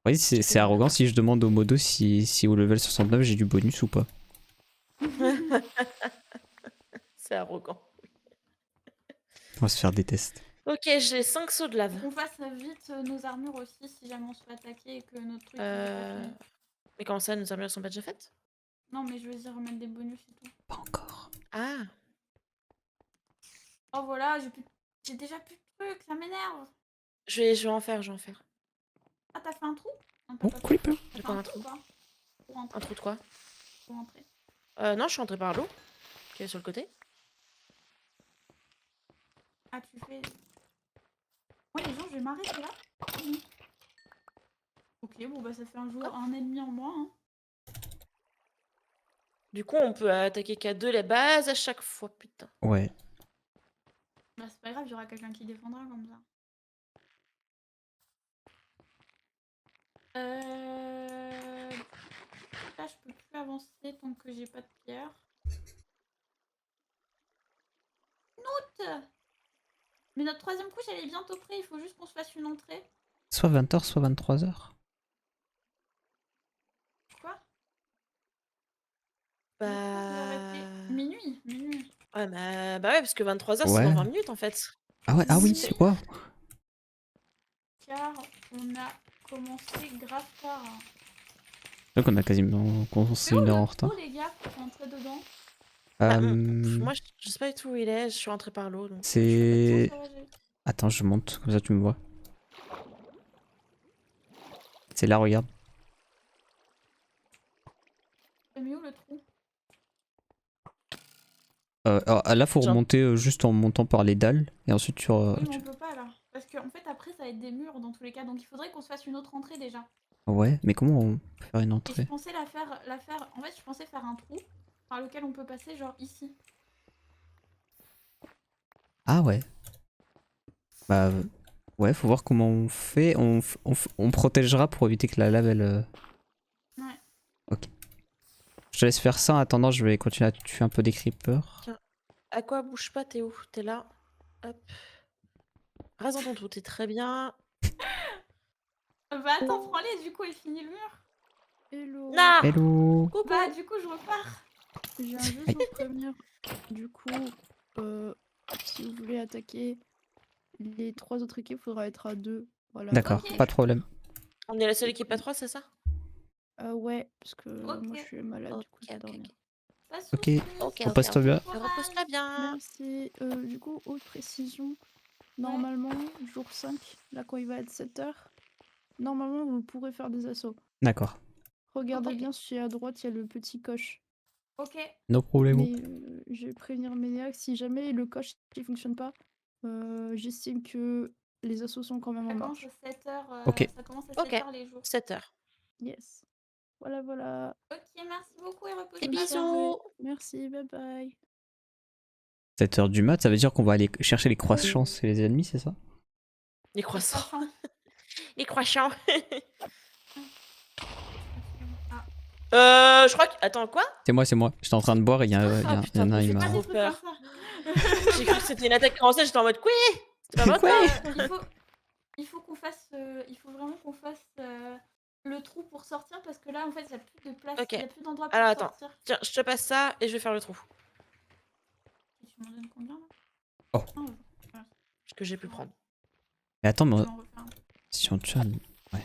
Oui, c'est arrogant si je demande au modo si au level 69 j'ai du bonus ou pas. C'est arrogant. On va se faire des tests. Ok, j'ai 5 seaux de lave. On fasse vite nos armures aussi si jamais on se fait attaquer et que notre truc il est pas fini. Mais comment ça, nos armures sont pas déjà faites? Non mais je veux dire remettre des bonus et tout. Pas encore. Ah. Oh voilà, j'ai déjà plus de trucs, ça m'énerve. Je vais en faire, je vais en faire. Ah t'as fait un trou? Non, Oh, t'as pas creeper. fait. J'ai T'as pas fait un un trou trou. ou pas? Pour rentrer. Un trou de quoi? Pour rentrer. Non, je suis rentrée par l'eau. Qui est sur le côté. Ah tu fais... Ouais les gens je vais m'arrêter là. Oui. Ok bon bah ça fait un ennemi en moins hein. Du coup, on peut attaquer qu'à 2 les bases à chaque fois, putain. Ouais. Bah c'est pas grave, il y aura quelqu'un qui défendra comme ça. Là je peux plus avancer tant que j'ai pas de pierre. Note. Mais notre troisième couche elle est bientôt prête, il faut juste qu'on se fasse une entrée. Soit 20h, soit 23h. Quoi? Bah. Minuit. Ouais, bah ouais, parce que 23h, c'est Ouais. dans 20 minutes en fait. Ah ouais, ah oui, Oui. wow. Car on a commencé grave tard. Donc on a quasiment commencé une heure en retard. Les gars, pour rentrer dedans. Moi, je sais pas du tout où il est, je suis rentrée par l'eau. Donc... C'est... Ça va, j'ai- Attends, je monte, comme ça tu me vois. C'est là, regarde. C'est mieux le trou. Là, faut Genre- remonter juste en montant par les dalles. Et ensuite, tu... Oui, mais on peut pas là. Parce qu'en fait, après, ça va être des murs dans tous les cas. Donc il faudrait qu'on se fasse une autre entrée déjà. Ouais, mais comment on peut faire une Et je entrée? pensais la faire. En fait, je pensais faire un trou par lequel on peut passer, genre ici. Ah ouais. Bah... Ouais, faut voir comment on fait. On protégera pour éviter que la lave, elle... Ouais. Ok. Je te laisse faire ça. En attendant, je vais continuer à tuer un peu des creepers. À quoi bouge pas, t'es où? T'es là. Hop. Reste dans ton trou, t'es très bien. Bah attends, prends-les du coup et finis le mur. Hello. Nah Hello. Coucou Bah du coup je repars. Je viens juste Aïe. vous prévenir. Du coup, si vous voulez attaquer les 3 autres équipes, il faudra être à 2. Voilà. D'accord, Ok. pas de problème. On est la seule équipe à 3, c'est ça? Ouais, parce que Ok. moi je suis malade, du coup je Ok, vais ok, dormir. ok. Pas de Ok, soucis. Ok, ok, repose-toi ok. bien. Courage. Repose-toi bien. Merci. Du coup, autre précision. Normalement, jour 5, là quand il va être 7h, normalement vous pourrez faire des assauts. D'accord, Regardez Ok. bien si à droite il y a le petit coche. Ok. no problemo. Mais je vais prévenir Ménéac, si jamais le coche ne fonctionne pas, j'estime que les assauts sont quand même Ça en commence marche. à 7h. Ok. Ça commence à Ok. 7h les jours. 7h. Yes. Voilà, voilà. Ok, merci beaucoup et Des repose-toi Bonne bien. soirée. bisous. Merci, bye bye. 7h du mat, ça veut dire qu'on va aller chercher les croissants chez les ennemis, c'est ça? Les Les croissants. croissants. Les croissants. Ah, Je crois que... Attends, quoi? C'est moi. J'étais en train de boire et il y, Ah il y putain, en a un, il il fait pas m'a. des trop trucs comme peur. ça. J'ai cru que c'était une attaque française, j'étais en mode quoi? C'était pas votre Quoi? faute. Il faut qu'on fasse. Il faut vraiment qu'on fasse le trou pour sortir parce que là en fait il n'y a plus de place. Ok. Il n'y a plus d'endroit pour Alors attends. sortir. Tiens, je te passe ça et je vais faire le trou. Et tu m'en donnes combien là? Oh. Ah, ouais. Ce que j'ai pu prendre. Mais attends, Je mais vais en refaire un. si on tue un-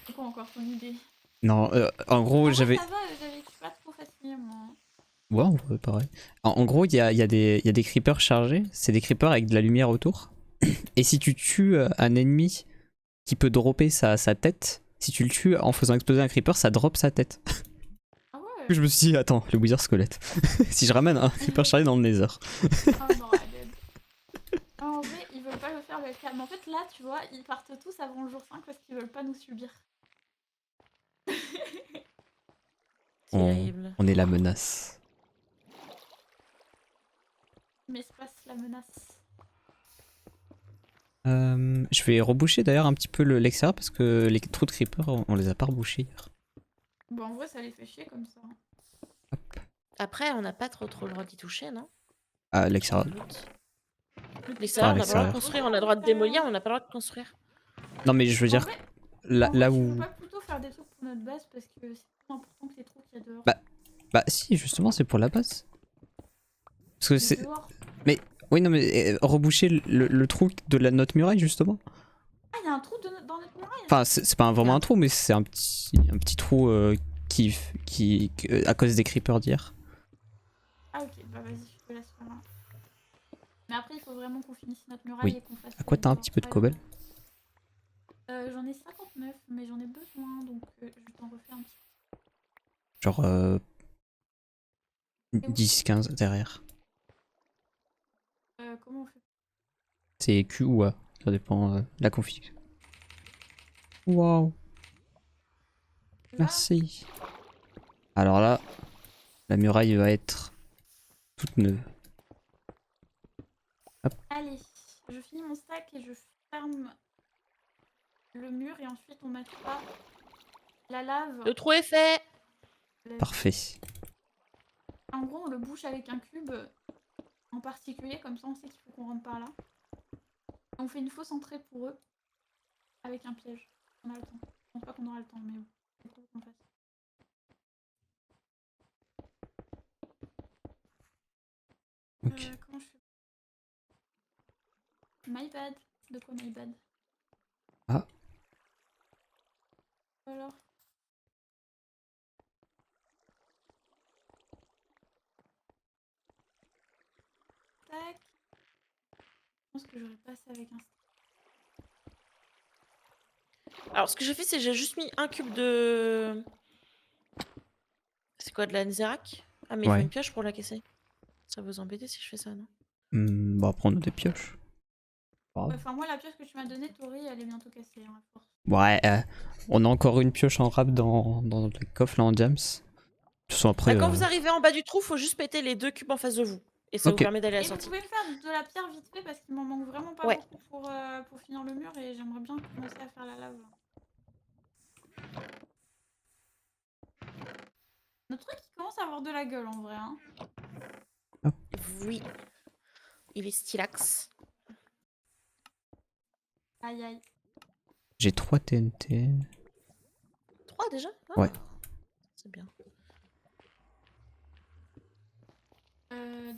C'est quoi encore ton idée? Non, en gros, Ah, j'avais. ça va, je suis pas trop fatiguée moi. Ouais, en vrai, pareil. En gros, il y a des creepers chargés. C'est des creepers avec de la lumière autour. Et si tu tues un ennemi qui peut dropper sa tête, si tu le tues en faisant exploser un creeper, ça drop sa tête. Ah Du coup, ouais? je me suis dit, attends, le Wither squelette. Si je ramène un creeper chargé dans le Nether. Ah non, Adèle. Ah, en vrai, ils veulent pas le faire le cas. Mais en fait, là, tu vois, ils partent tous avant le jour 5 parce qu'ils veulent pas nous subir. Terrible. On est la menace. Mais se passe la menace. Je vais reboucher d'ailleurs un petit peu l'extérieur parce que les trous de creeper, on les a pas rebouchés hier. Bon, en vrai, ça les fait chier comme ça. Hop. Après, on n'a pas trop le droit d'y toucher, non? Ah, Sans l'extérieur. doute. L'extérieur, on n'a pas le droit de l'extérieur. construire, on a le droit de démolir, on n'a pas le droit de construire. Non, mais je veux En dire, vrai, là, en vrai, là tu où. veux pas plutôt faire des trucs pour notre base parce que c'est plus important que les trous qu'il y a dehors. Bah, si, justement, c'est pour la base. Parce que Mais c'est. dehors. Oui, non, mais reboucher le trou de notre muraille, justement. Ah, il y a un trou dans notre muraille. Enfin, c'est pas vraiment un trou, mais c'est un petit trou à cause des creepers d'hier. Ah, ok, bah vas-y, je te laisse faire un. Mais après, il faut vraiment qu'on finisse notre muraille Oui. et qu'on fasse. À quoi les t'as un petit peu de portails. cobble? J'en ai 59, mais j'en ai besoin, donc je t'en refais un petit. Genre 10-15 derrière. Comment on fait? C'est Q ou A, ça dépend de la config. Waouh, Là, merci. Alors là, la muraille va être toute neuve. allez, je finis mon stack et je ferme le mur et ensuite on mettra la lave. Le trou est fait. Parfait. En gros, on le bouche avec un cube en particulier, comme ça on sait qu'il faut qu'on rentre par là. On fait une fausse entrée pour eux avec un piège. On a le temps. Je pense pas qu'on aura le temps, mais bon, c'est cool qu'on fasse. Ok. Comment je fais? My bad. De quoi my bad? Ah. Alors. Tac. Je pense que j'aurais passé avec un. Alors, ce que j'ai fait, c'est que j'ai juste mis un cube de... C'est quoi, de la netherrack? Ah, mais il faut Ouais. une pioche pour la casser. Ça va vous embêter si je fais ça, non? Bon, après on a des pioches. Pas grave. Enfin, moi, la pièce que tu m'as donnée, Tori, elle est bientôt cassée, hein, à force. Ouais, on a encore une pioche en rap dans le coffre là en jams. De toute façon, après. Bah, quand vous arrivez en bas du trou, faut juste péter les 2 cubes en face de vous. Et ça Ok. vous permet d'aller à la Et vous sortie. pouvez me faire de la pierre vite fait parce qu'il m'en manque vraiment pas Ouais. beaucoup pour finir le mur et j'aimerais bien commencer à faire la lave. Notre truc il commence à avoir de la gueule en vrai. Hein. Oui. Il est stylax. Aïe aïe. J'ai 3 TNT. 3 déjà? Ah, Ouais. c'est bien. Euh,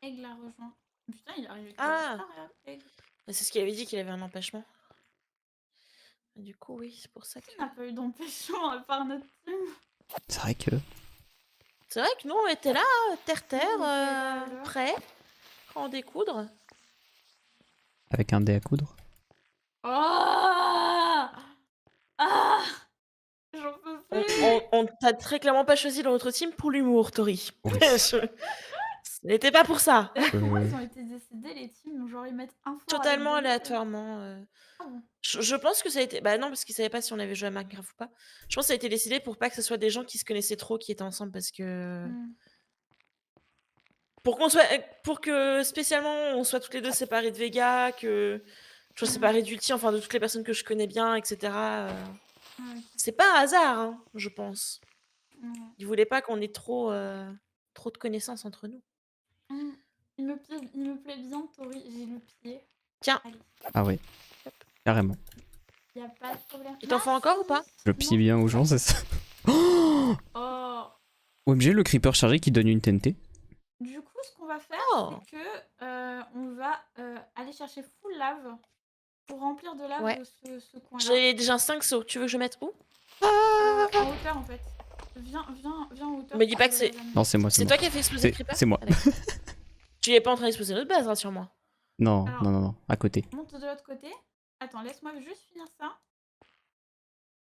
Aigle l'a rejoint. Putain, il est arrivé très Ah! tard, Aigle. C'est ce qu'il avait dit qu'il avait un empêchement. Du coup, oui, c'est pour ça que. On n'a pas eu d'empêchement à part notre team. C'est vrai que. C'est vrai que nous, on était là, terre-terre, On était là, là. prêts, prêts à en découdre. Avec un dé à coudre. Oh ah J'en peux plus. On t'a très clairement pas choisi dans notre team pour l'humour, Tori. Oui. Ce n'était pas pour ça. Comment ils ont été décédés les teams? Genre ils mettent un fort Totalement avec des aléatoirement. Ah bon. Je pense que ça a été. Bah non, parce qu'ils savaient pas si on avait joué à Minecraft ou pas. Je pense que ça a été décidé pour pas que ce soit des gens qui se connaissaient trop qui étaient ensemble parce que. Hmm. Pour que spécialement on soit toutes les deux séparées de Vega, que je sois séparée d'Ulti, enfin de toutes les personnes que je connais bien, etc. Ouais, C'est pas un hasard, hein, je pense. ouais. Ils voulaient pas qu'on ait trop de connaissances entre nous. Hmm. Il me plaît bien, Tori. J'ai le pied. Tiens, Allez, Ah ouais. Carrément. y a pas de problème. il t'en faut encore ou pas? Je pille bien aux gens, c'est ça. Oh Oh. OMG, le creeper chargé qui donne une TNT. Du coup, ce qu'on va faire, Oh. c'est que on va aller chercher full lave pour remplir de lave Ouais. ce coin-là. J'ai déjà 5 sauts. Tu veux que je mette où? En hauteur en fait. Viens en hauteur. Me dis pas pour que c'est- la nuit. Non, c'est moi, C'est c'est toi moi. qui as fait exploser le C'est creeper? c'est moi. Ah, d'accord. Tu es pas en train d'exploser notre base, rassure-moi. Non, Alors- non, non, non, à côté. Monte de l'autre côté. Attends, laisse-moi juste finir ça.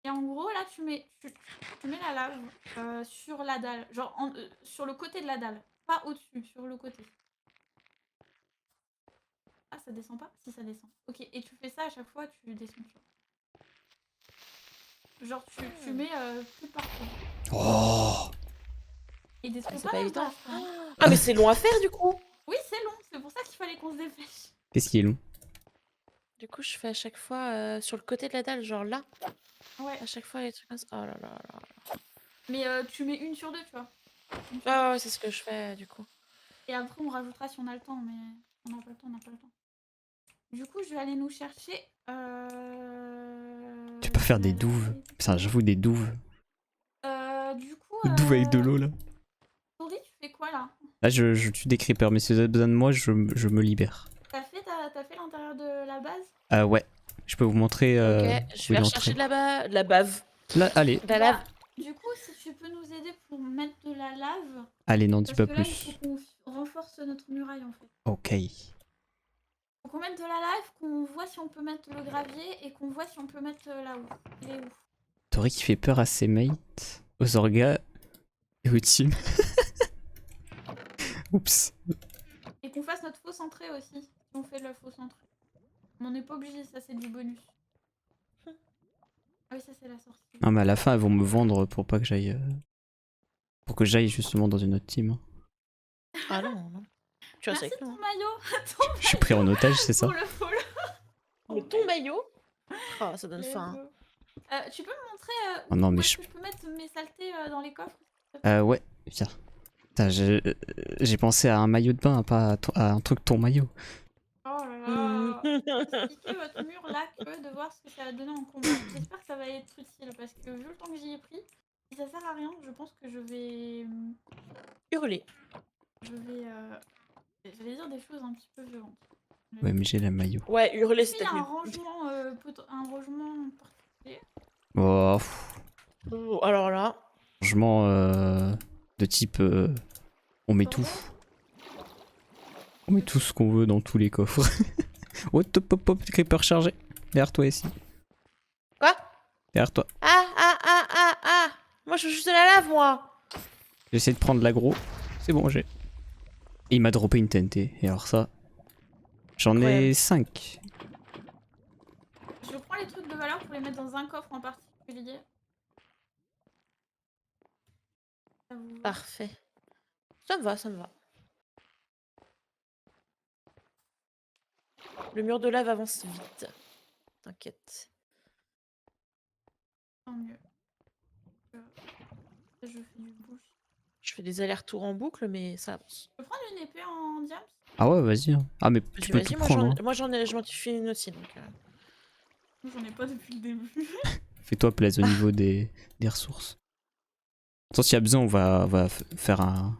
Et en gros, là, tu mets la lave sur la dalle. Genre sur le côté de la dalle. Pas au-dessus, sur le côté. Ah, ça descend pas? Si, ça descend. Ok, et tu fais ça à chaque fois, tu descends. Genre, tu mets tout partout. Oh Et descends C'est pas pas même évident. pas, hein. Ah, mais c'est long à faire du coup. Oui, c'est long. C'est pour ça qu'il fallait qu'on se dépêche. Qu'est-ce qui est long? Du coup, je fais à chaque fois sur le côté de la dalle, genre là. Ouais. À chaque fois, les trucs comme ça. Oh là là là. Mais tu mets une sur deux, tu vois. Une sur deux. Ah ouais, c'est ce que je fais du coup. Et après, on rajoutera si on a le temps, mais on n'a pas le temps, on n'a pas le temps. Du coup, je vais aller nous chercher. Tu peux pas faire des douves. Putain, j'avoue, des douves. Du coup. Des douves avec de l'eau là. Tori, tu fais quoi là? Là, je tue des creepers, mais si vous avez besoin de moi, je me libère. T'as fait l'intérieur de la base? Ouais. Je peux vous montrer. Ok, je où vais il est rechercher entré. de la bave. Là, allez, De la lave. Du coup, si tu peux nous aider pour mettre de la lave. allez, n'en dis Parce pas que là, plus. il faut qu'on renforce notre muraille en fait. Ok. Faut qu'on mette de la lave, qu'on voit si on peut mettre le gravier et qu'on voit si on peut mettre là-haut. Il est où? Tori qui fait peur à ses mates, aux orgas et au team. Oups. Et qu'on fasse notre fausse entrée aussi. Si on fait la fausse entrée. Mais on n'est pas obligé, ça c'est du bonus. Ah oui, ça c'est la sortie. Non, mais à la fin, elles vont me vendre pour pas que j'aille. Pour que j'aille justement dans une autre team. Ah non, non. Tu restes Merci avec de nous. ton maillot. Je suis pris en otage, c'est ça? Pour le follow. Mais ton maillot. Oh, ça donne Let's faim. go. Tu peux me montrer Oh non, où mais est-ce je. que je peux mettre mes saletés dans les coffres? Ouais, viens. Putain, j'ai pensé à un maillot de bain, pas à un truc ton maillot. Oh là là. Expliquez votre mur là que de voir ce que ça va donner en combat. J'espère que ça va être utile parce que vu le temps que j'y ai pris, si ça sert à rien, je pense que je vais. Hurler. J'allais dire des choses un petit peu violentes. Ouais, mais j'ai la maillot. Ouais, hurler, Est-ce c'est qu'il y a peut-être un rangement particulier? Oh, mieux. Oh, alors là. rangement de type. On met tout. On met tout ce qu'on veut dans tous les coffres. Oh, top, hop, hop, creeper chargé. Derrière toi ici. Quoi? Derrière toi. Ah. Moi, je veux juste de la lave, moi. J'essaie de prendre l'agro. C'est bon, j'ai. Et il m'a droppé une TNT. Et alors ça. J'en ai Incroyable. 5. Je prends les trucs de valeur pour les mettre dans un coffre en particulier. Ça vous va? Parfait. Ça me va, ça me va. Le mur de lave avance vite. T'inquiète. Tant mieux. Je fais du bullshit. Je fais des allers-retours en boucle, mais ça avance. Je peux prendre une épée en diams? Ah ouais, vas-y. Hein. Ah, mais tu peux Vas-y, tout moi prendre. Hein. je m'en suis fait une aussi. Donc, J'en ai pas depuis le début. Fais-toi plaisir au niveau des ressources. Attends, s'il y a besoin, on va faire un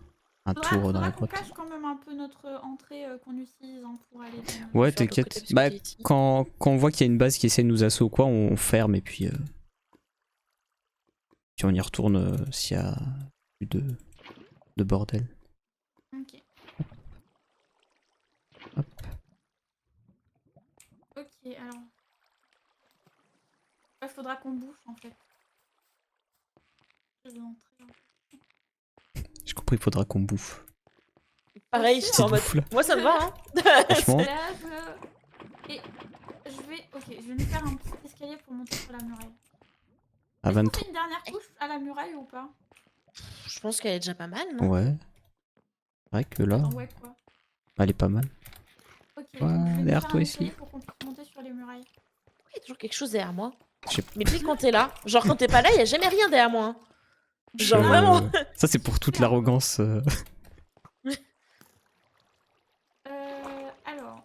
tour dans la Faudra qu'on grotte. cache quand même un peu notre entrée qu'on utilise hein, pour aller dans... Ouais, faire de l'autre côté, t'inquiète. parce que Bah, t'es ici. quand on voit qu'il y a une base qui essaie de nous assaut ou quoi, on ferme et puis on y retourne s'il y a plus de bordel. Ok. Hop. Ok, alors... Ouais, faudra qu'on bouge en fait. Je vais entrer, hein. J'ai compris, il faudra qu'on bouffe. Pareil, Aussi, j'étais Petite en mode. bouffe là. Moi, ça me va, hein. Franchement. Là, et je vais... Ok, je vais nous faire un petit escalier pour monter sur la muraille. À Est-ce qu'on 23. fait une dernière couche à la muraille ou pas? Je pense qu'elle est déjà pas mal, non? Ouais. C'est vrai que là, Attends, ouais quoi. elle est pas mal. Ok, Ouais, donc je vais nous derrière faire toi un ici. escalier pour qu'on puisse monter sur les murailles. Il y a toujours quelque chose derrière moi. Je sais Mais depuis quand t'es là, genre quand t'es pas là, il y a jamais rien derrière moi. Hein. Genre Je- vraiment. Ça, c'est pour toute l'arrogance. Alors,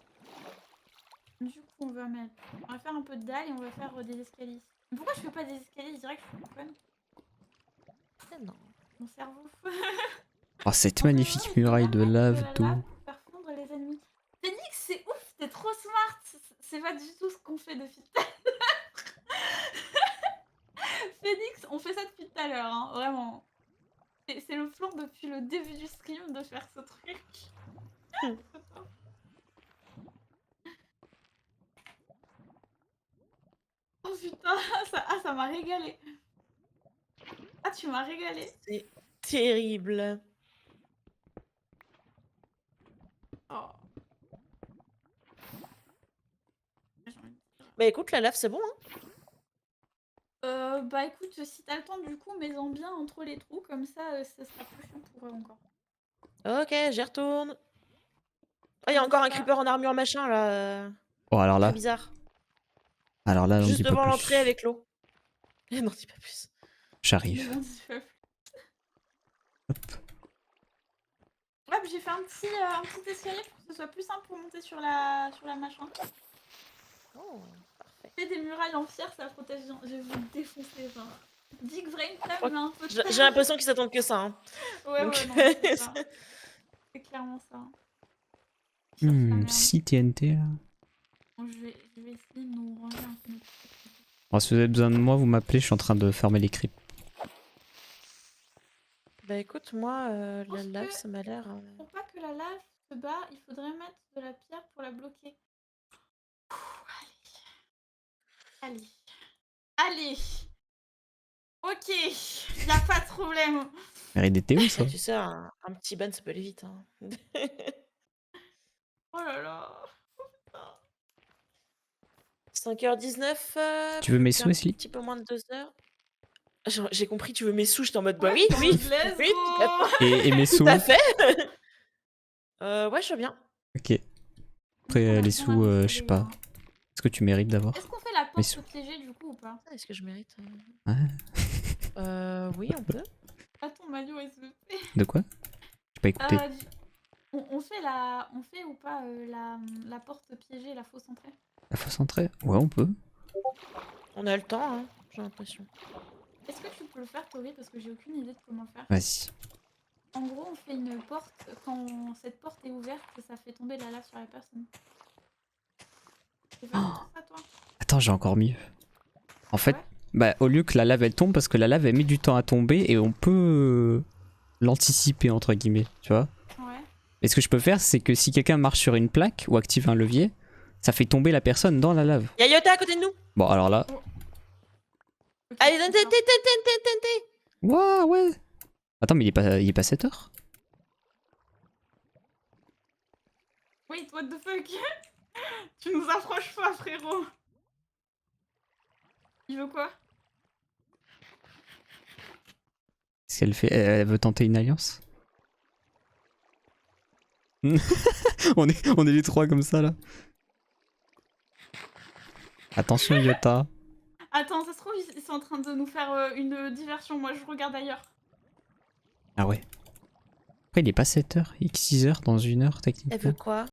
du coup, on va faire un peu de dalle et on va faire des escaliers. Mais pourquoi je fais pas des escaliers direct? Je suis conne. Ah non. Mon cerveau. Oh, cette En magnifique théorie, il muraille faudrait de mettre lave la d'eau. pour faire fondre les ennemis. Phoenix, c'est ouf, t'es trop smart. C'est pas du tout ce qu'on fait depuis tout à l'heure. Phoenix, on fait ça depuis tout à l'heure, hein, vraiment. C'est le plan depuis le début du stream de faire ce truc. Oh putain, ça m'a régalé. Ah, tu m'as régalé. C'est terrible. Oh. Bah écoute, la lave, c'est bon, hein. Bah écoute, si t'as le temps, du coup, mets-en bien entre les trous, comme ça, ça sera plus chiant pour eux encore. Ok, j'y retourne. Oh, il y a encore un creeper en armure machin là. Oh, alors là. Très bizarre. Alors là, on Juste dit pas devant plus. l'entrée avec l'eau. Non, dis pas plus. J'arrive. Hop, j'ai fait un petit escalier pour que ce soit plus simple pour monter sur la machin. Oh, parfait. Fais des murailles en pierre, ça protège. Je vais vous défoncer, genre. Big Brain crois Time, mais un peu de J'ai l'impression qu'ils s'attendent que ça. Hein. Ouais, Donc- ouais, non, mais c'est ça. C'est clairement ça. Cherche la merde. 6 TNT là. Bon, je vais essayer de nous ranger un peu notre truc. Bon, si vous avez besoin de moi, vous m'appelez, je suis en train de fermer les creeps. Bah écoute, moi, la Pense lave, que- ça m'a l'air. Pour pas que la lave se bat, il faudrait mettre de la pierre pour la bloquer. Allez. Allez. Ok, y a pas de problème. Mérite des Théo, ça. Tu sais, un petit ban, ça peut aller vite. Hein. Oh là là. 5h19. Tu veux mes plus sous, qu'un Wesley? petit peu moins de 2 heures. J'ai compris, tu veux mes sous, j'étais en mode bah oui, oui, Let's oui, tout à go. Et mes sous. Tout à fait. Ouais, je veux bien. Ok. Après, les sous, je sais pas. Est-ce que tu mérites d'avoir? Est-ce qu'on fait la Mais porte piégée du coup ou pas? Ah, est-ce que je mérite Ouais. Oui, on peut. Attends, Mario SVP. De quoi? J'ai pas écouté. On fait ou pas la porte piégée, la fausse entrée? La fausse entrée? Ouais, on peut. On a le temps, hein, j'ai l'impression. Est-ce que tu peux le faire, Tori? Parce que j'ai aucune idée de comment le faire. Vas-y. En gros, on fait une porte. Quand cette porte est ouverte, ça fait tomber la lave sur la personne. Tu fais ça, toi? Attends, j'ai encore mieux. En fait, Ouais. bah, au lieu que la lave elle tombe, parce que la lave elle met du temps à tomber et on peut l'anticiper entre guillemets, tu vois. Ouais. Et ce que je peux faire, c'est que si quelqu'un marche sur une plaque ou active un levier, ça fait tomber la personne dans la lave. Y'a Yota à côté de nous. Bon, alors là. Ok, Allez, d'accord. tente. Waouh, ouais. Attends, mais il est pas 7h? Wait, what the fuck? Tu nous approches pas, frérot. Il veut quoi? Qu'est-ce qu'elle fait? Elle veut tenter une alliance? on est les trois comme ça là. Attention Yota. Attends, ça se trouve, ils sont en train de nous faire une diversion. Moi, je regarde ailleurs. Ah ouais. Après, il est pas 7h, il est 6h dans 1 heure Elle veut techniquement. quoi?